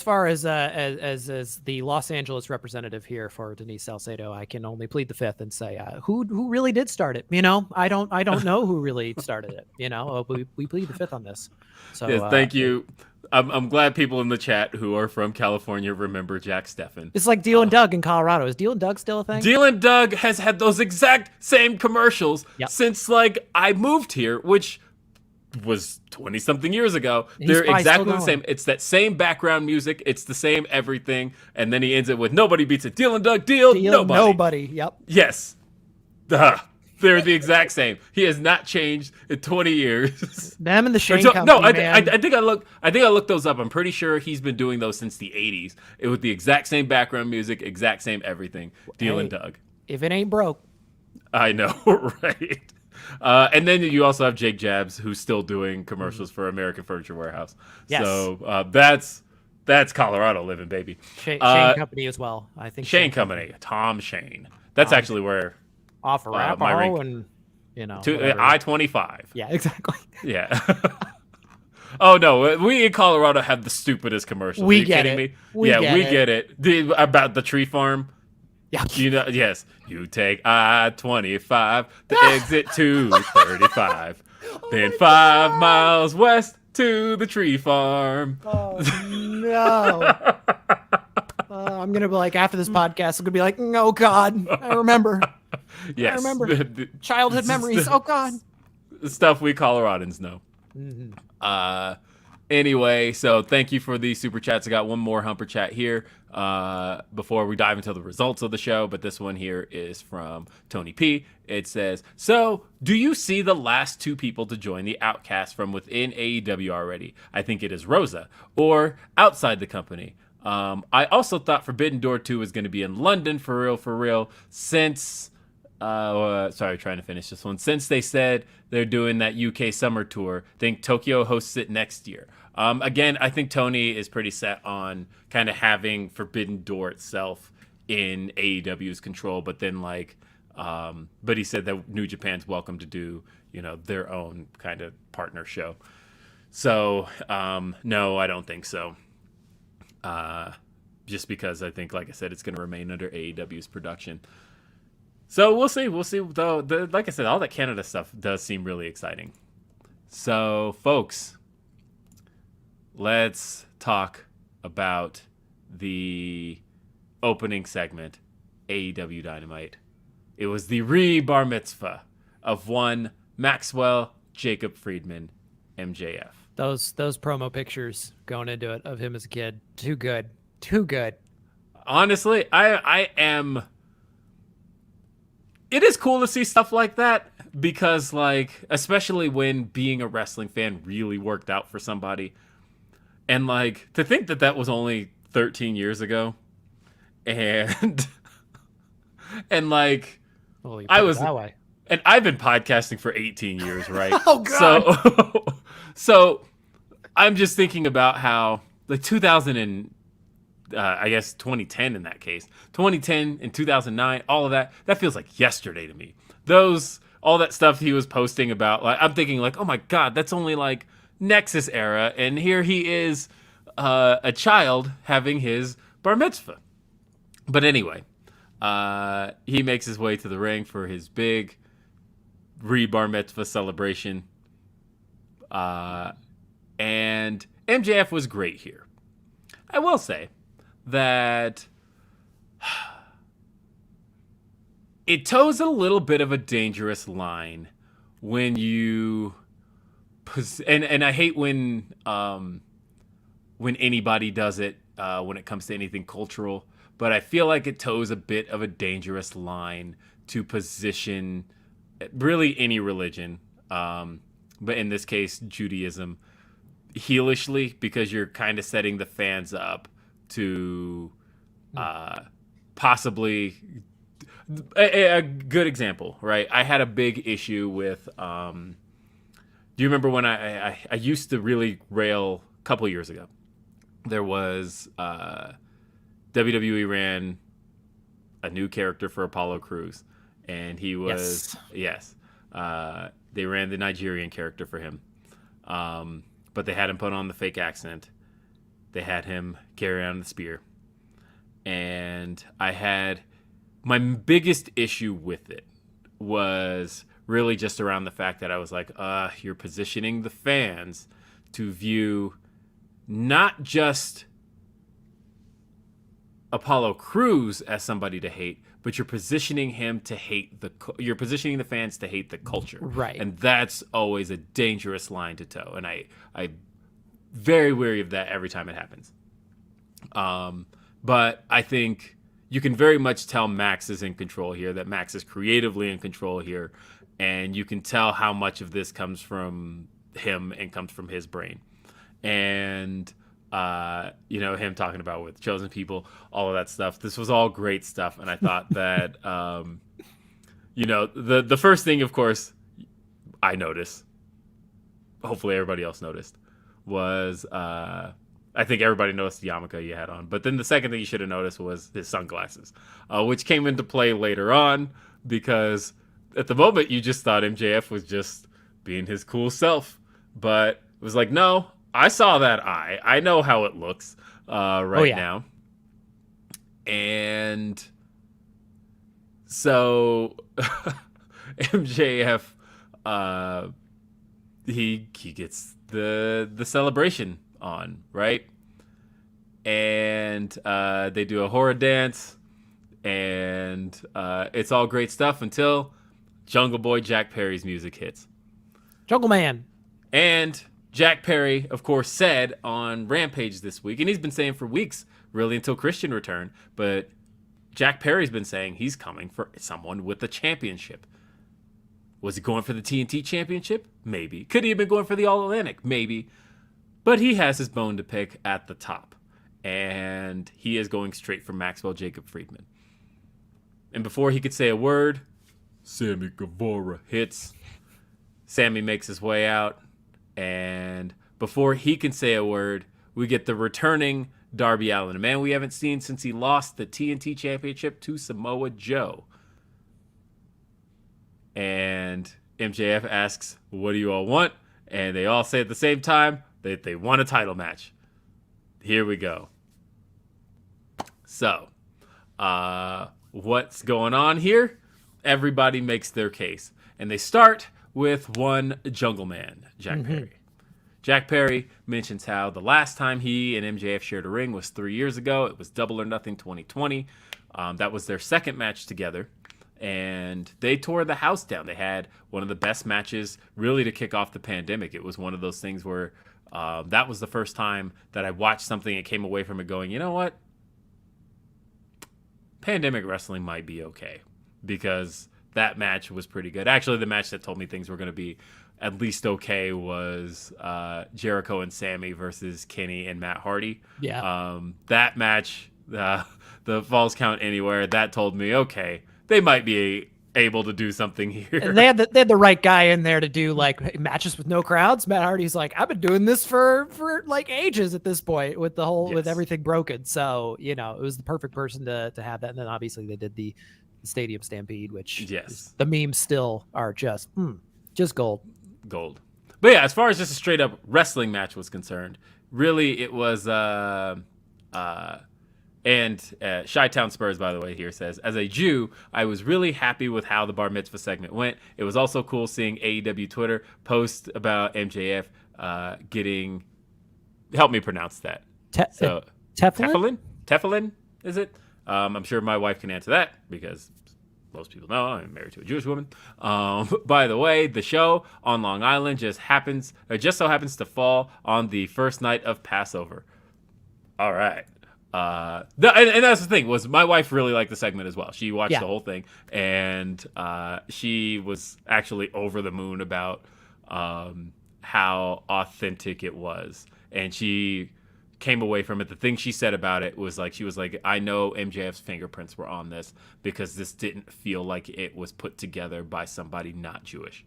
[SPEAKER 2] far as the Los Angeles representative here for Denise Salcedo, I can only plead the fifth and say, who really did start it? You know, I don't know who really started it. You know, we plead the fifth on this. So
[SPEAKER 1] yes, thank you. I'm glad people in the chat who are from California remember Jack Steffen.
[SPEAKER 2] It's like Deal and Doug in Colorado. Is Deal and Doug still a thing?
[SPEAKER 1] Deal and Doug has had those exact same commercials since like I moved here, which was 20 something years ago. They're exactly the same. It's that same background music. It's the same everything. And then he ends it with nobody beats it. Deal and Doug, deal nobody. Yep. Yes. They're the exact same. He has not changed in 20 years.
[SPEAKER 2] Them and the Shane Company. No,
[SPEAKER 1] I think I looked those up. I'm pretty sure he's been doing those since the 80s. It was the exact same background music, exact same everything. Deal and Doug.
[SPEAKER 2] If it ain't broke.
[SPEAKER 1] I know, right? And then you also have Jake Jabs, who's still doing commercials for American Furniture Warehouse. Yes. So that's Colorado living, baby.
[SPEAKER 2] Shane Company as well. I think
[SPEAKER 1] Shane Company. Tom Shane. That's actually where.
[SPEAKER 2] Off of Arapahoe and, you know.
[SPEAKER 1] I-25.
[SPEAKER 2] Yeah, exactly.
[SPEAKER 1] Yeah. Oh, no. We in Colorado have the stupidest commercials.
[SPEAKER 2] We
[SPEAKER 1] Are you
[SPEAKER 2] get
[SPEAKER 1] kidding
[SPEAKER 2] it.
[SPEAKER 1] me?
[SPEAKER 2] We
[SPEAKER 1] get it. About the tree farm.
[SPEAKER 2] Yeah.
[SPEAKER 1] You know, yes. You take I-25, the exit to 35. Then 5 miles west to the tree farm.
[SPEAKER 2] Oh, no. I'm going to be like, after this podcast, I'm going to be like, oh, God, I remember.
[SPEAKER 1] Yes.
[SPEAKER 2] I remember. Childhood memories. Oh, God.
[SPEAKER 1] The stuff we Coloradans know. Mm-hmm. Anyway, so thank you for the super chats. I got one more Humper Chat here before we dive into the results of the show, but this one here is from Tony P. It says, so do you see the last 2 people to join the Outcast from within AEW already? I think it is Rosa, or outside the company. I also thought Forbidden Door 2 was going to be in London for real, since... sorry, trying to finish this one. Since they said they're doing that UK summer tour, think Tokyo hosts it next year. Again, I think Tony is pretty set on kind of having Forbidden Door itself in AEW's control, but then but he said that New Japan's welcome to do, you know, their own kind of partner show. So, no, I don't think so. Just because I think, like I said, it's going to remain under AEW's production. So we'll see. We'll see. Though, like I said, all that Canada stuff does seem really exciting. So, folks, let's talk about the opening segment, AEW Dynamite. It was the ReBar Mitzvah of one Maxwell Jacob Friedman, MJF.
[SPEAKER 2] Those promo pictures going into it of him as a kid, too good. Honestly,
[SPEAKER 1] I am. It is cool to see stuff like that because, like, especially when being a wrestling fan really worked out for somebody, and like to think that was only 13 years ago, and like I was that way. And I've been podcasting for 18 years, right?
[SPEAKER 2] Oh, God.
[SPEAKER 1] So I'm just thinking about how, like, 2010 in that case. 2010 and 2009, all of that feels like yesterday to me. All that stuff he was posting about, like, I'm thinking, like, oh, my God, that's only, like, Nexus era. And here he is, a child having his bar mitzvah. But anyway, he makes his way to the ring for his big ReBar Mitzvah celebration. And MJF was great here. I will say that it toes a little bit of a dangerous line when you and I hate when anybody does it when it comes to anything cultural, but I feel like it toes a bit of a dangerous line to position really any religion, but in this case Judaism, heelishly, because you're kind of setting the fans up to possibly a good example, right? I had a big issue with do you remember when I used to really rail a couple years ago? There was WWE ran a new character for Apollo Crews, and he was they ran the Nigerian character for him, but they had him put on the fake accent. They had him carry on the spear, and I had my biggest issue with it was really just around the fact that I was like, you're positioning the fans to view not just Apollo Crews as somebody to hate, but you're positioning him to hate you're positioning the fans to hate the culture.
[SPEAKER 2] Right.
[SPEAKER 1] And that's always a dangerous line to toe. And I very wary of that every time it happens. But I think you can very much tell Max is in control here, that Max is creatively in control here. And you can tell how much of this comes from him and comes from his brain. And, him talking about with chosen people, all of that stuff. This was all great stuff. And I thought that, the first thing, of course, I noticed, hopefully everybody else noticed, was I think everybody noticed the yarmulke you had on. But then the second thing you should have noticed was his sunglasses, which came into play later on, because at the moment you just thought MJF was just being his cool self. But it was like, no, I saw that eye. I know how it looks now. And so MJF, he gets the celebration on, right? And they do a horror dance, and it's all great stuff until Jungle Boy Jack Perry's music hits.
[SPEAKER 2] Jungle Man.
[SPEAKER 1] And Jack Perry, of course, said on Rampage this week, and he's been saying for weeks, really until Christian returned, but Jack Perry's been saying he's coming for someone with the championship. Was he going for the TNT championship? Maybe. Could he have been going for the All-Atlantic? Maybe. But he has his bone to pick at the top, and he is going straight for Maxwell Jacob Friedman. And before he could say a word, Sammy Guevara hits. Sammy makes his way out, and before he can say a word, we get the returning Darby Allin, a man we haven't seen since he lost the TNT Championship to Samoa Joe. And MJF asks, what do you all want? And they all say at the same time that they want a title match. Here we go. So, what's going on here? Everybody makes their case. And they start with one Jungle Man, Jack Perry. Jack Perry mentions how the last time he and MJF shared a ring was 3 years ago. It was Double or Nothing 2020. That was their second match together. And they tore the house down. They had one of the best matches really to kick off the pandemic. It was one of those things where that was the first time that I watched something and came away from it going, you know what? Pandemic wrestling might be okay, because that match was pretty good. Actually, the match that told me things were going to be at least okay was Jericho and Sammy versus Kenny and Matt Hardy.
[SPEAKER 2] Yeah.
[SPEAKER 1] That match, the Falls Count Anywhere, that told me, okay, they might be able to do something here.
[SPEAKER 2] And they had the right guy in there to do like matches with no crowds. Matt Hardy's like, I've been doing this for like ages at this point with the whole with everything broken. So it was the perfect person to have that. And then obviously they did the Stadium Stampede, which the memes still are just gold.
[SPEAKER 1] But yeah, as far as just a straight up wrestling match was concerned, really it was And Chi-Town Spurs, by the way, here says, as a Jew, I was really happy with how the bar mitzvah segment went. It was also cool seeing AEW Twitter post about MJF getting, help me pronounce that.
[SPEAKER 2] Teflon?
[SPEAKER 1] Teflon, is it? I'm sure my wife can answer that because most people know I'm married to a Jewish woman. By the way, the show on Long Island just so happens to fall on the first night of Passover. All right. And that's the thing, was my wife really liked the segment as well. She watched the whole thing, and she was actually over the moon about how authentic it was. And she came away from it. The thing she said about it was like, she was like, I know MJF's fingerprints were on this because this didn't feel like it was put together by somebody not Jewish.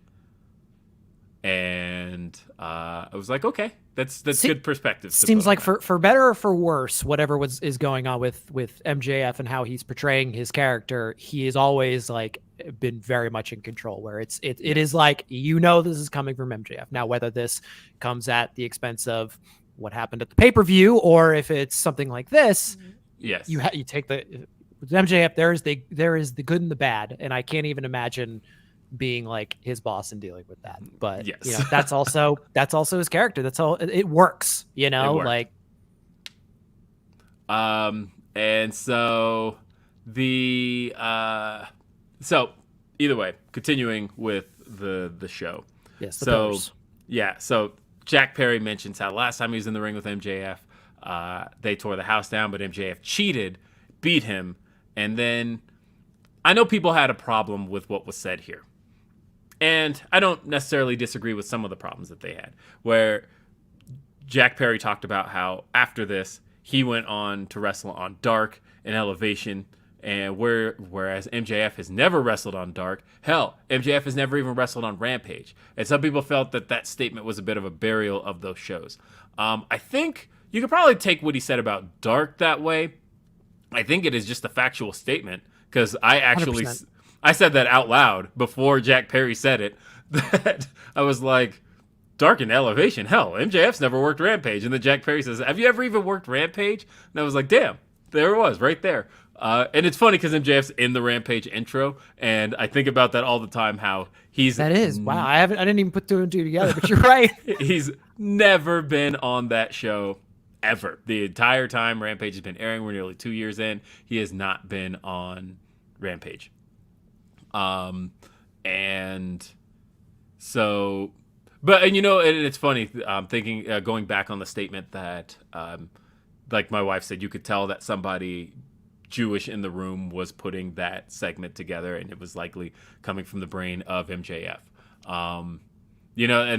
[SPEAKER 1] And I was like, okay, that's good perspective.
[SPEAKER 2] Seems like for better or for worse, whatever is going on with MJF and how he's portraying his character, he is always like been very much in control, where it is like, this is coming from MJF. Now, whether this comes at the expense of what happened at the pay-per-view, or if it's something like this,
[SPEAKER 1] yes,
[SPEAKER 2] you take with MJF, there is the good and the bad, and I can't even imagine being like his boss and dealing with that. But
[SPEAKER 1] yes.
[SPEAKER 2] that's also his character. That's all. It works, like.
[SPEAKER 1] And so so either way, continuing with the show.
[SPEAKER 2] Yes.
[SPEAKER 1] So Jack Perry mentions how last time he was in the ring with MJF, they tore the house down, but MJF cheated, beat him, and then I know people had a problem with what was said here. And I don't necessarily disagree with some of the problems that they had, where Jack Perry talked about how after this, he went on to wrestle on Dark and Elevation, and whereas MJF has never wrestled on Dark, hell, MJF has never even wrestled on Rampage. And some people felt that statement was a bit of a burial of those shows. I think you could probably take what he said about Dark that way. I think it is just a factual statement, because I actually
[SPEAKER 2] 100%.
[SPEAKER 1] I said that out loud before Jack Perry said it, that I was like, Dark and Elevation, hell, MJF's never worked Rampage. And then Jack Perry says, have you ever even worked Rampage? And I was like, damn, there it was right there. And it's funny because MJF's in the Rampage intro, and I think about that all the time, how
[SPEAKER 2] wow, I didn't even put two and two together, but you're right.
[SPEAKER 1] He's never been on that show ever. The entire time Rampage has been airing, we're nearly 2 years in, he has not been on Rampage. And so, and it's funny, thinking, going back on the statement that, like my wife said, you could tell that somebody Jewish in the room was putting that segment together, and it was likely coming from the brain of MJF. And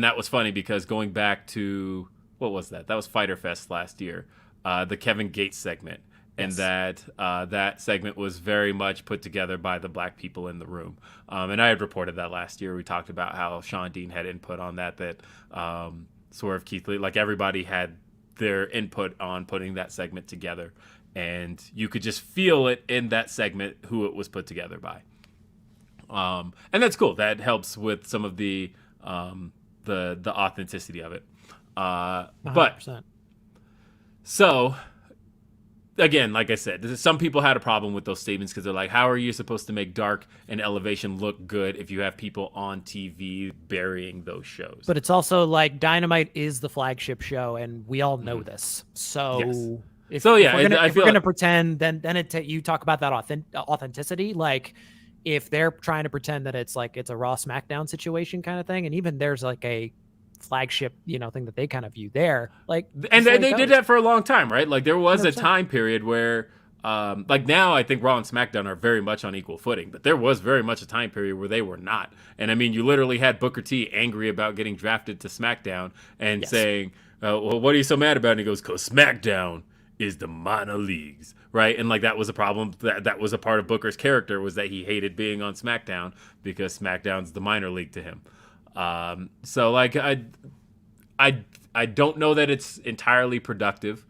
[SPEAKER 1] that was funny because going back to, what was that? That was Fyter Fest last year, the Kevin Gates segment. And yes. that segment was very much put together by the black people in the room. And I had reported that last year. We talked about how Sean Dean had input on that Swerve Keithley, like everybody had their input on putting that segment together. And you could just feel it in that segment who it was put together by. And that's cool. That helps with some of the authenticity of it.
[SPEAKER 2] 100%.
[SPEAKER 1] But so again, like I said, some people had a problem with those statements because they're like, how are you supposed to make Dark and Elevation look good if you have people on TV burying those shows?
[SPEAKER 2] But it's also like Dynamite is the flagship show, and we all know this. So
[SPEAKER 1] yes.
[SPEAKER 2] if we're gonna pretend, then you talk about that authenticity. Like if they're trying to pretend that it's like it's a Raw SmackDown situation kind of thing, and even there's like a flagship thing that they kind of view there, like,
[SPEAKER 1] and they did that for a long time, right? Like there was 100%. A time period where like now I think Raw and SmackDown are very much on equal footing, but there was very much a time period where they were not. And I mean, you literally had Booker T angry about getting drafted to SmackDown and saying, well, what are you so mad about? And he goes, because SmackDown is the minor leagues, right? And like that was a problem, that was a part of Booker's character, was that he hated being on SmackDown because SmackDown's the minor league to him. So like I don't know that it's entirely productive,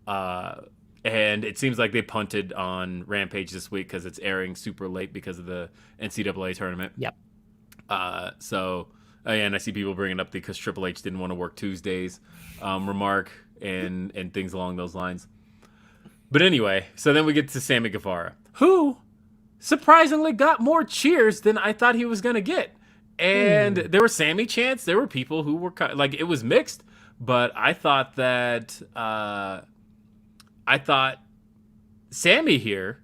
[SPEAKER 1] and it seems like they punted on Rampage this week because it's airing super late because of the NCAA tournament.
[SPEAKER 2] Yep.
[SPEAKER 1] So and I see people bringing up because Triple H didn't want to work Tuesdays remark and things along those lines. But anyway, so then we get to Sammy Guevara, who surprisingly got more cheers than I thought he was going to get. And there were Sammy chants. There were people who were like, it was mixed, but I thought that, Sammy here,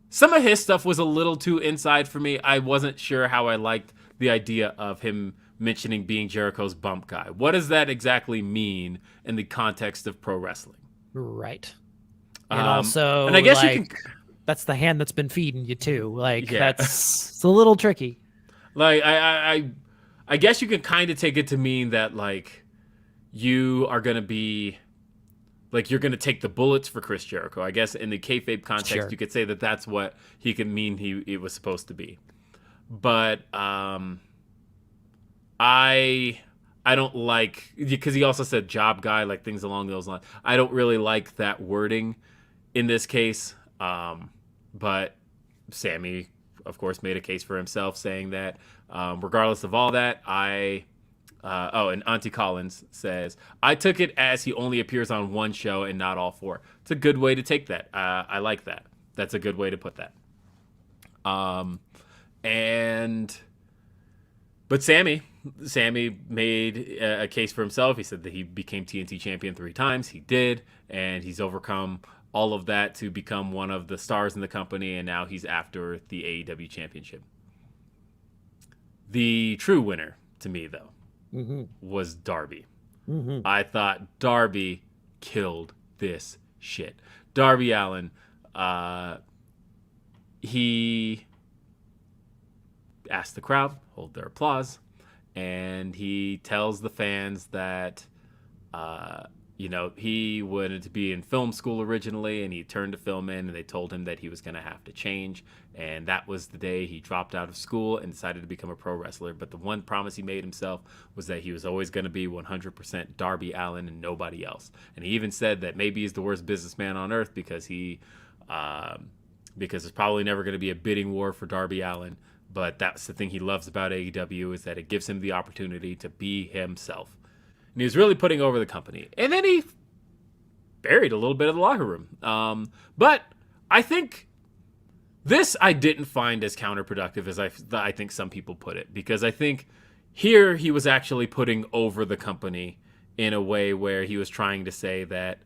[SPEAKER 1] some of his stuff was a little too inside for me. I wasn't sure how I liked the idea of him mentioning being Jericho's bump guy. What does that exactly mean in the context of pro wrestling?
[SPEAKER 2] Right. And also,
[SPEAKER 1] and I guess
[SPEAKER 2] like,
[SPEAKER 1] you can,
[SPEAKER 2] that's the hand that's been feeding you too. Like it's a little tricky.
[SPEAKER 1] Like I guess you can kind of take it to mean that like you are gonna be like you're gonna take the bullets for Chris Jericho. I guess in the kayfabe context, you could say that that's what he could mean it was supposed to be. But I don't like, because he also said job guy, like things along those lines. I don't really like that wording in this case. But Sammy, of course, made a case for himself, saying that regardless of all that, and Auntie Collins says, I took it as he only appears on one show and not all four. It's a good way to take that. I like that. That's a good way to put that. But Sammy made a case for himself. He said that he became TNT champion 3 times. He did, and he's overcome all of that to become one of the stars in the company, and now he's after the AEW championship. The true winner to me, though, was Darby. I thought Darby killed this shit. Darby Allin, he asked the crowd, hold their applause, and he tells the fans that he wanted to be in film school originally, and he turned to film in, and they told him that he was going to have to change, and that was the day he dropped out of school and decided to become a pro wrestler. But the one promise he made himself was that he was always going to be 100% Darby Allin and nobody else. And he even said that maybe he's the worst businessman on earth because there's probably never going to be a bidding war for Darby Allin. But that's the thing he loves about AEW, is that it gives him the opportunity to be himself. And he was really putting over the company. And then he buried a little bit of the locker room. But I think this I didn't find as counterproductive as I think some people put it. Because I think here he was actually putting over the company in a way where he was trying to say that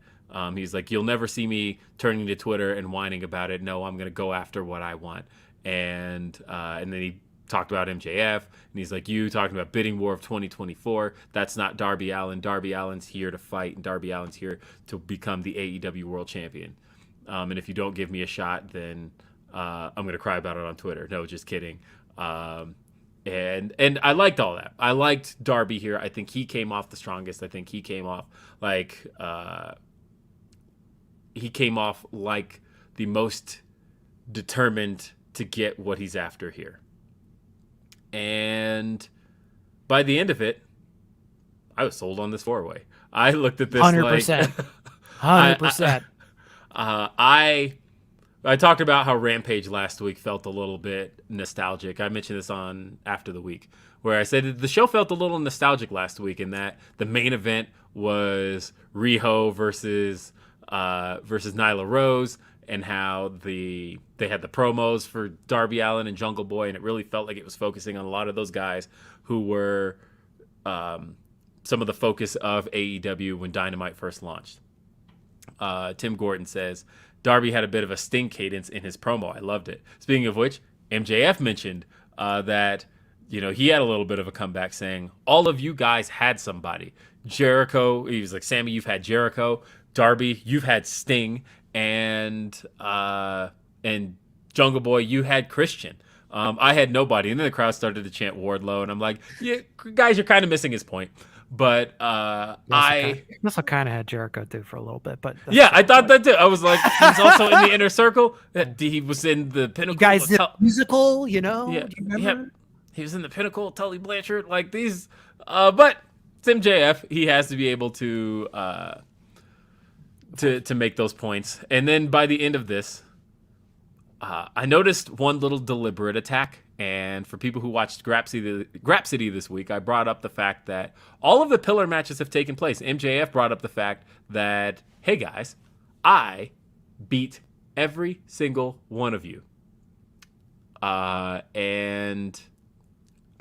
[SPEAKER 1] he's like, you'll never see me turning to Twitter and whining about it. No, I'm going to go after what I want. And then he talked about MJF, and he's like, you talking about bidding war of 2024. That's not Darby Allin. Darby Allin's here to fight, and Darby Allin's here to become the AEW world champion. And if you don't give me a shot, then I'm going to cry about it on Twitter. No, just kidding. And I liked all that. I liked Darby here. I think he came off the strongest. I think he came off like the most determined to get what he's after here. And by the end of it, I was sold on this 4-way. I looked at this
[SPEAKER 2] 100%. 100%.
[SPEAKER 1] I talked about how Rampage last week felt a little bit nostalgic. I mentioned this on After the Week, where I said the show felt a little nostalgic last week in that the main event was Riho versus Nyla Rose, and how they had the promos for Darby Allin and Jungle Boy, and it really felt like it was focusing on a lot of those guys who were some of the focus of AEW when Dynamite first launched. Tim Gordon says, Darby had a bit of a sting cadence in his promo. I loved it. Speaking of which, MJF mentioned that he had a little bit of a comeback saying, all of you guys had somebody. Jericho, he was like, Sammy, you've had Jericho. Darby, you've had Sting. And Jungle Boy, you had Christian. I had nobody. And then the crowd started to chant Wardlow. And I'm like, yeah, guys, you're kind of missing his point. But I
[SPEAKER 2] also kind of had Jericho too for a little bit. But
[SPEAKER 1] yeah, I thought that too. I was like, he's also in the Inner Circle. He was in the Pinnacle.
[SPEAKER 2] You guys did a musical,
[SPEAKER 1] Yeah,
[SPEAKER 2] do you remember?
[SPEAKER 1] he was in the Pinnacle, Tully Blanchard. Like these. But it's MJF. He has to be able to make those points. And then by the end of this, I noticed one little deliberate attack. And for people who watched Rhapsody this week, I brought up the fact that all of the pillar matches have taken place. MJF brought up the fact that, hey guys, I beat every single one of you. And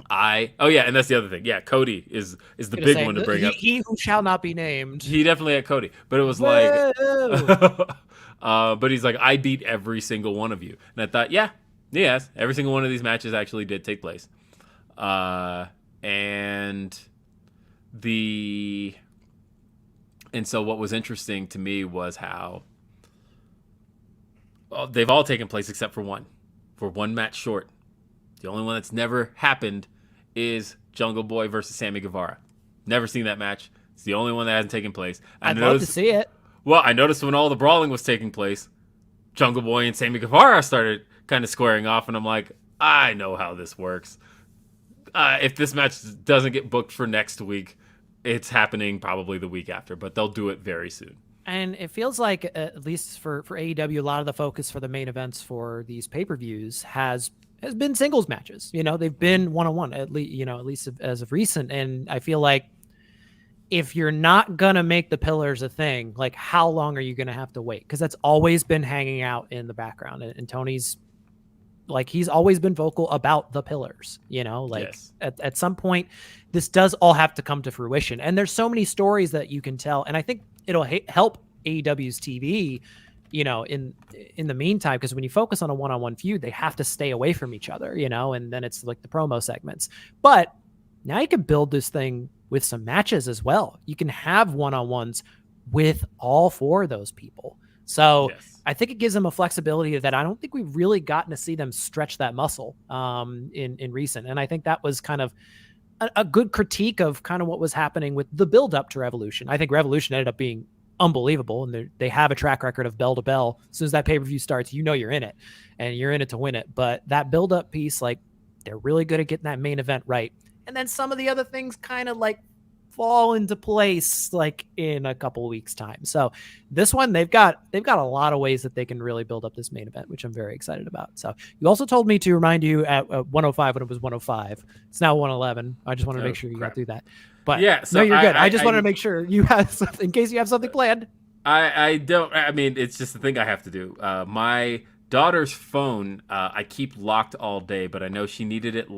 [SPEAKER 1] that's the other thing. Yeah, Cody is the big one to bring up.
[SPEAKER 2] He who shall not be named.
[SPEAKER 1] He definitely had Cody, but it was like, but he's like, I beat every single one of you, and I thought, yes, every single one of these matches actually did take place, and so what was interesting to me was how they've all taken place except for one. For one match short. The only one that's never happened is Jungle Boy versus Sammy Guevara. Never seen that match. It's the only one that hasn't taken place.
[SPEAKER 2] I'd love to see it.
[SPEAKER 1] Well, I noticed when all the brawling was taking place, Jungle Boy and Sammy Guevara started kind of squaring off, and I'm like, I know how this works. If this match doesn't get booked for next week, it's happening probably the week after, but they'll do it very soon.
[SPEAKER 2] And it feels like, at least for AEW, a lot of the focus for the main events for these pay-per-views has been singles matches. You know, they've been one-on-one, at least as of recent. And I feel like if you're not going to make the pillars a thing, like, how long are you going to have to wait? Because that's always been hanging out in the background. And Tony's, like, he's always been vocal about the pillars, you know, like, yes. At some point, this does all have to come to fruition. And there's so many stories that you can tell. And I think it'll help AEW's TV, you know, in the meantime, because when you focus on a one-on-one feud, they have to stay away from each other, you know, and then it's like the promo segments. But now you can build this thing with some matches as well. You can have one-on-ones with all four of those people. So yes. I think it gives them a flexibility that I don't think we've really gotten to see them stretch that muscle in recent. And I think that was kind of a good critique of kind of what was happening with the build up to Revolution. I think Revolution ended up being unbelievable, and they have a track record of bell to bell. As soon as that pay-per-view starts, you know you're in it, and you're in it to win it. But that build up piece, like, they're really good at getting that main event right. And then some of the other things kind of like fall into place like in a couple of weeks time. So this one, they've got a lot of ways that they can really build up this main event, which I'm very excited about. So you also told me to remind you at 105 when it was 105. It's now 111. I just wanted to make sure you got through that. But yeah, so no, you're good. I just wanted to make sure you have something in case you have something planned.
[SPEAKER 1] I don't. I mean, it's just the thing I have to do. My daughter's phone, I keep locked all day, but I know she needed it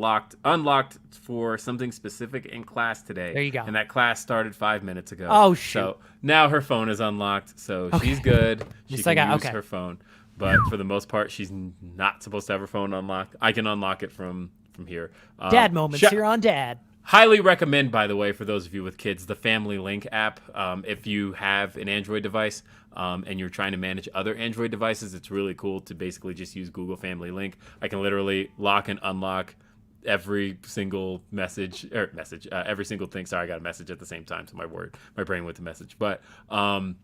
[SPEAKER 1] unlocked for something specific in class today.
[SPEAKER 2] There you go.
[SPEAKER 1] And that class started 5 minutes ago.
[SPEAKER 2] Oh, shoot.
[SPEAKER 1] So now her phone is unlocked, so she's good. She can use her phone. But for the most part, she's not supposed to have her phone unlocked. I can unlock it from here.
[SPEAKER 2] Dad moments here on Dad.
[SPEAKER 1] Highly recommend, by the way, for those of you with kids, the Family Link app. If you have an Android device and you're trying to manage other Android devices, it's really cool to basically just use Google Family Link. I can literally lock and unlock every single every single thing. Sorry, I got a message at the same time, so my brain went to message. But I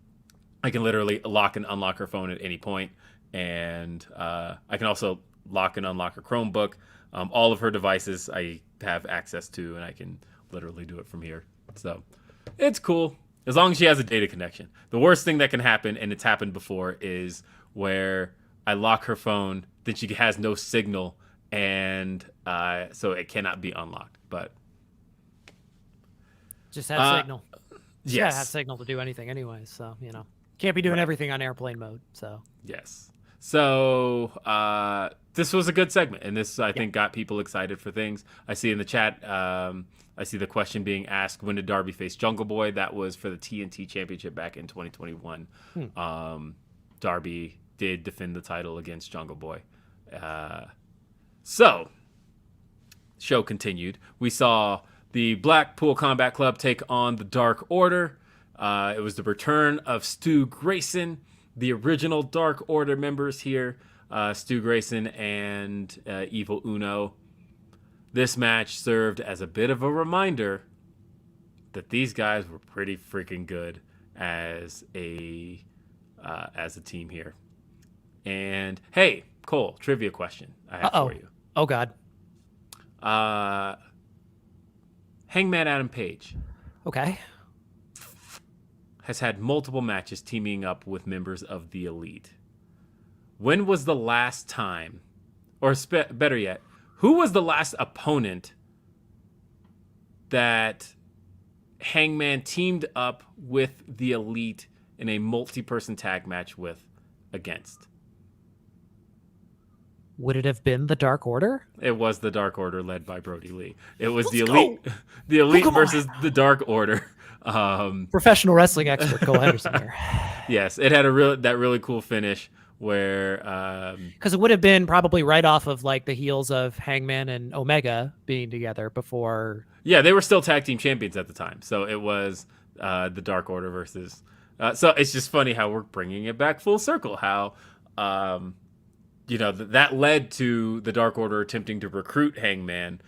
[SPEAKER 1] can literally lock and unlock her phone at any point, and I can also lock and unlock her Chromebook. All of her devices I have access to, and I can literally do it from here. So it's cool as long as she has a data connection. The worst thing that can happen, and it's happened before, is where I lock her phone, then she has no signal, and so it cannot be unlocked. But
[SPEAKER 2] just have signal.
[SPEAKER 1] Yes,
[SPEAKER 2] yeah, have signal to do anything anyway. So can't be doing everything on airplane mode. So
[SPEAKER 1] yes. So this was a good segment, and this, I think, got people excited for things. I see in the chat, I see the question being asked, when did Darby face Jungle Boy? That was for the TNT Championship back in 2021. Darby did defend the title against Jungle Boy. So, show continued. We saw the Blackpool Combat Club take on the Dark Order. It was the return of Stu Grayson, the original Dark Order members here, Stu Grayson and Evil Uno. This match served as a bit of a reminder that these guys were pretty freaking good as a team here. And hey, Cole, trivia question I have for you.
[SPEAKER 2] Oh God.
[SPEAKER 1] Hangman Adam Page.
[SPEAKER 2] Okay.
[SPEAKER 1] Has had multiple matches teaming up with members of the Elite. When was the last time, or better yet, who was the last opponent that Hangman teamed up with the Elite in a multi-person tag match against?
[SPEAKER 2] Would it have been the Dark Order?
[SPEAKER 1] It was the Dark Order led by Brody Lee. It was the Elite versus the Dark Order.
[SPEAKER 2] Professional wrestling expert Coale Henderson here.
[SPEAKER 1] Yes, it had that really cool finish where
[SPEAKER 2] because it would have been probably right off of like the heels of Hangman and Omega being together before.
[SPEAKER 1] Yeah, they were still tag team champions at the time, so it was the Dark Order versus. So it's just funny how we're bringing it back full circle. How that led to the Dark Order attempting to recruit Hangman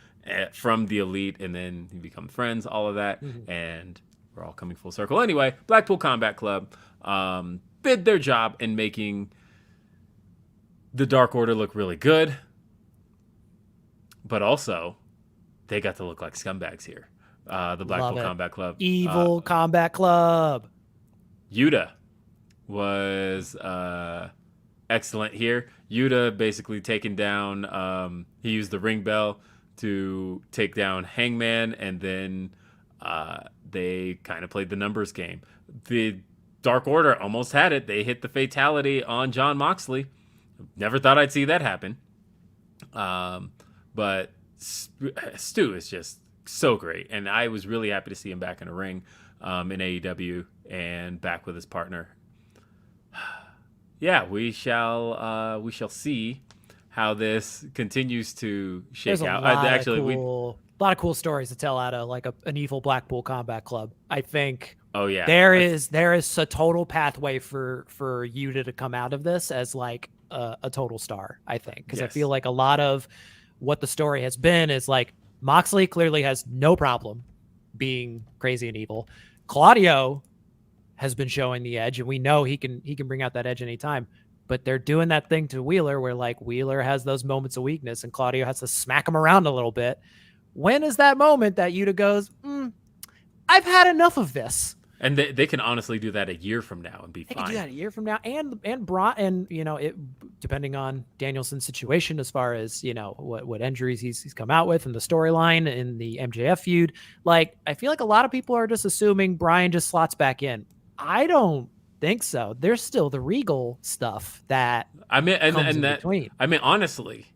[SPEAKER 1] from the Elite, and then he become friends, all of that, and we're all coming full circle. Anyway, Blackpool Combat Club did their job in making the Dark Order look really good, but also they got to look like scumbags here. The Blackpool Combat Club.
[SPEAKER 2] Evil Combat Club.
[SPEAKER 1] Yuta was excellent here. Yuta basically taken down, he used the ring bell to take down Hangman, and then they kind of played the numbers game. The Dark Order almost had it. They hit the fatality on Jon Moxley. Never thought I'd see that happen. But Stu is just so great, and I was really happy to see him back in a ring in AEW and back with his partner. Yeah, we shall see how this continues to shake out.
[SPEAKER 2] A lot of cool stories to tell out of like an evil Blackpool Combat Club. I think.
[SPEAKER 1] Oh yeah,
[SPEAKER 2] there is a total pathway for Yuta to come out of this as like a total star. I think because I feel like a lot of what the story has been is like Moxley clearly has no problem being crazy and evil. Claudio has been showing the edge, and we know he can bring out that edge anytime. But they're doing that thing to Wheeler where like Wheeler has those moments of weakness, and Claudio has to smack him around a little bit. When is that moment that Yuta goes, I've had enough of this?
[SPEAKER 1] And they can honestly do that a year from now and be fine.
[SPEAKER 2] They can do that a year from now, and it depending on Danielson's situation as far as what injuries he's come out with and the storyline in the MJF feud. Like I feel like a lot of people are just assuming Bryan just slots back in. I don't think so. There's still the Regal stuff that comes in between.
[SPEAKER 1] I mean, honestly,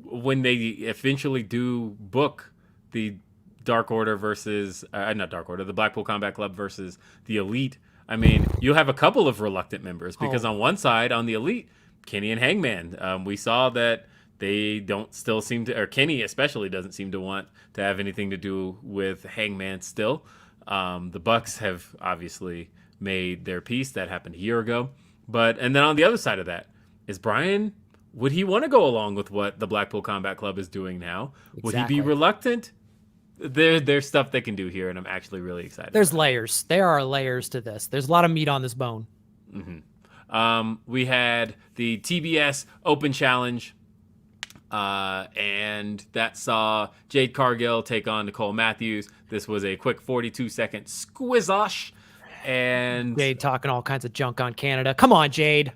[SPEAKER 1] when they eventually do book the Dark Order versus not Dark Order, the Blackpool Combat Club versus the Elite, I mean, you'll have a couple of reluctant members because on one side, on the Elite, Kenny and Hangman, we saw that they don't still seem to, or Kenny especially doesn't seem to want to have anything to do with Hangman still. The Bucks have obviously made their peace. That happened a year ago. And then on the other side of that, is Bryan, would he want to go along with what the Blackpool Combat Club is doing now? Exactly. Would he be reluctant? There's stuff they can do here, and I'm actually really excited.
[SPEAKER 2] There's layers. There are layers to this. There's a lot of meat on this bone.
[SPEAKER 1] Mm-hmm. We had the TBS Open Challenge, and that saw Jade Cargill take on Nicole Matthews. This was a quick 42-second squizosh. And
[SPEAKER 2] Jade talking all kinds of junk on Canada. Come on, Jade.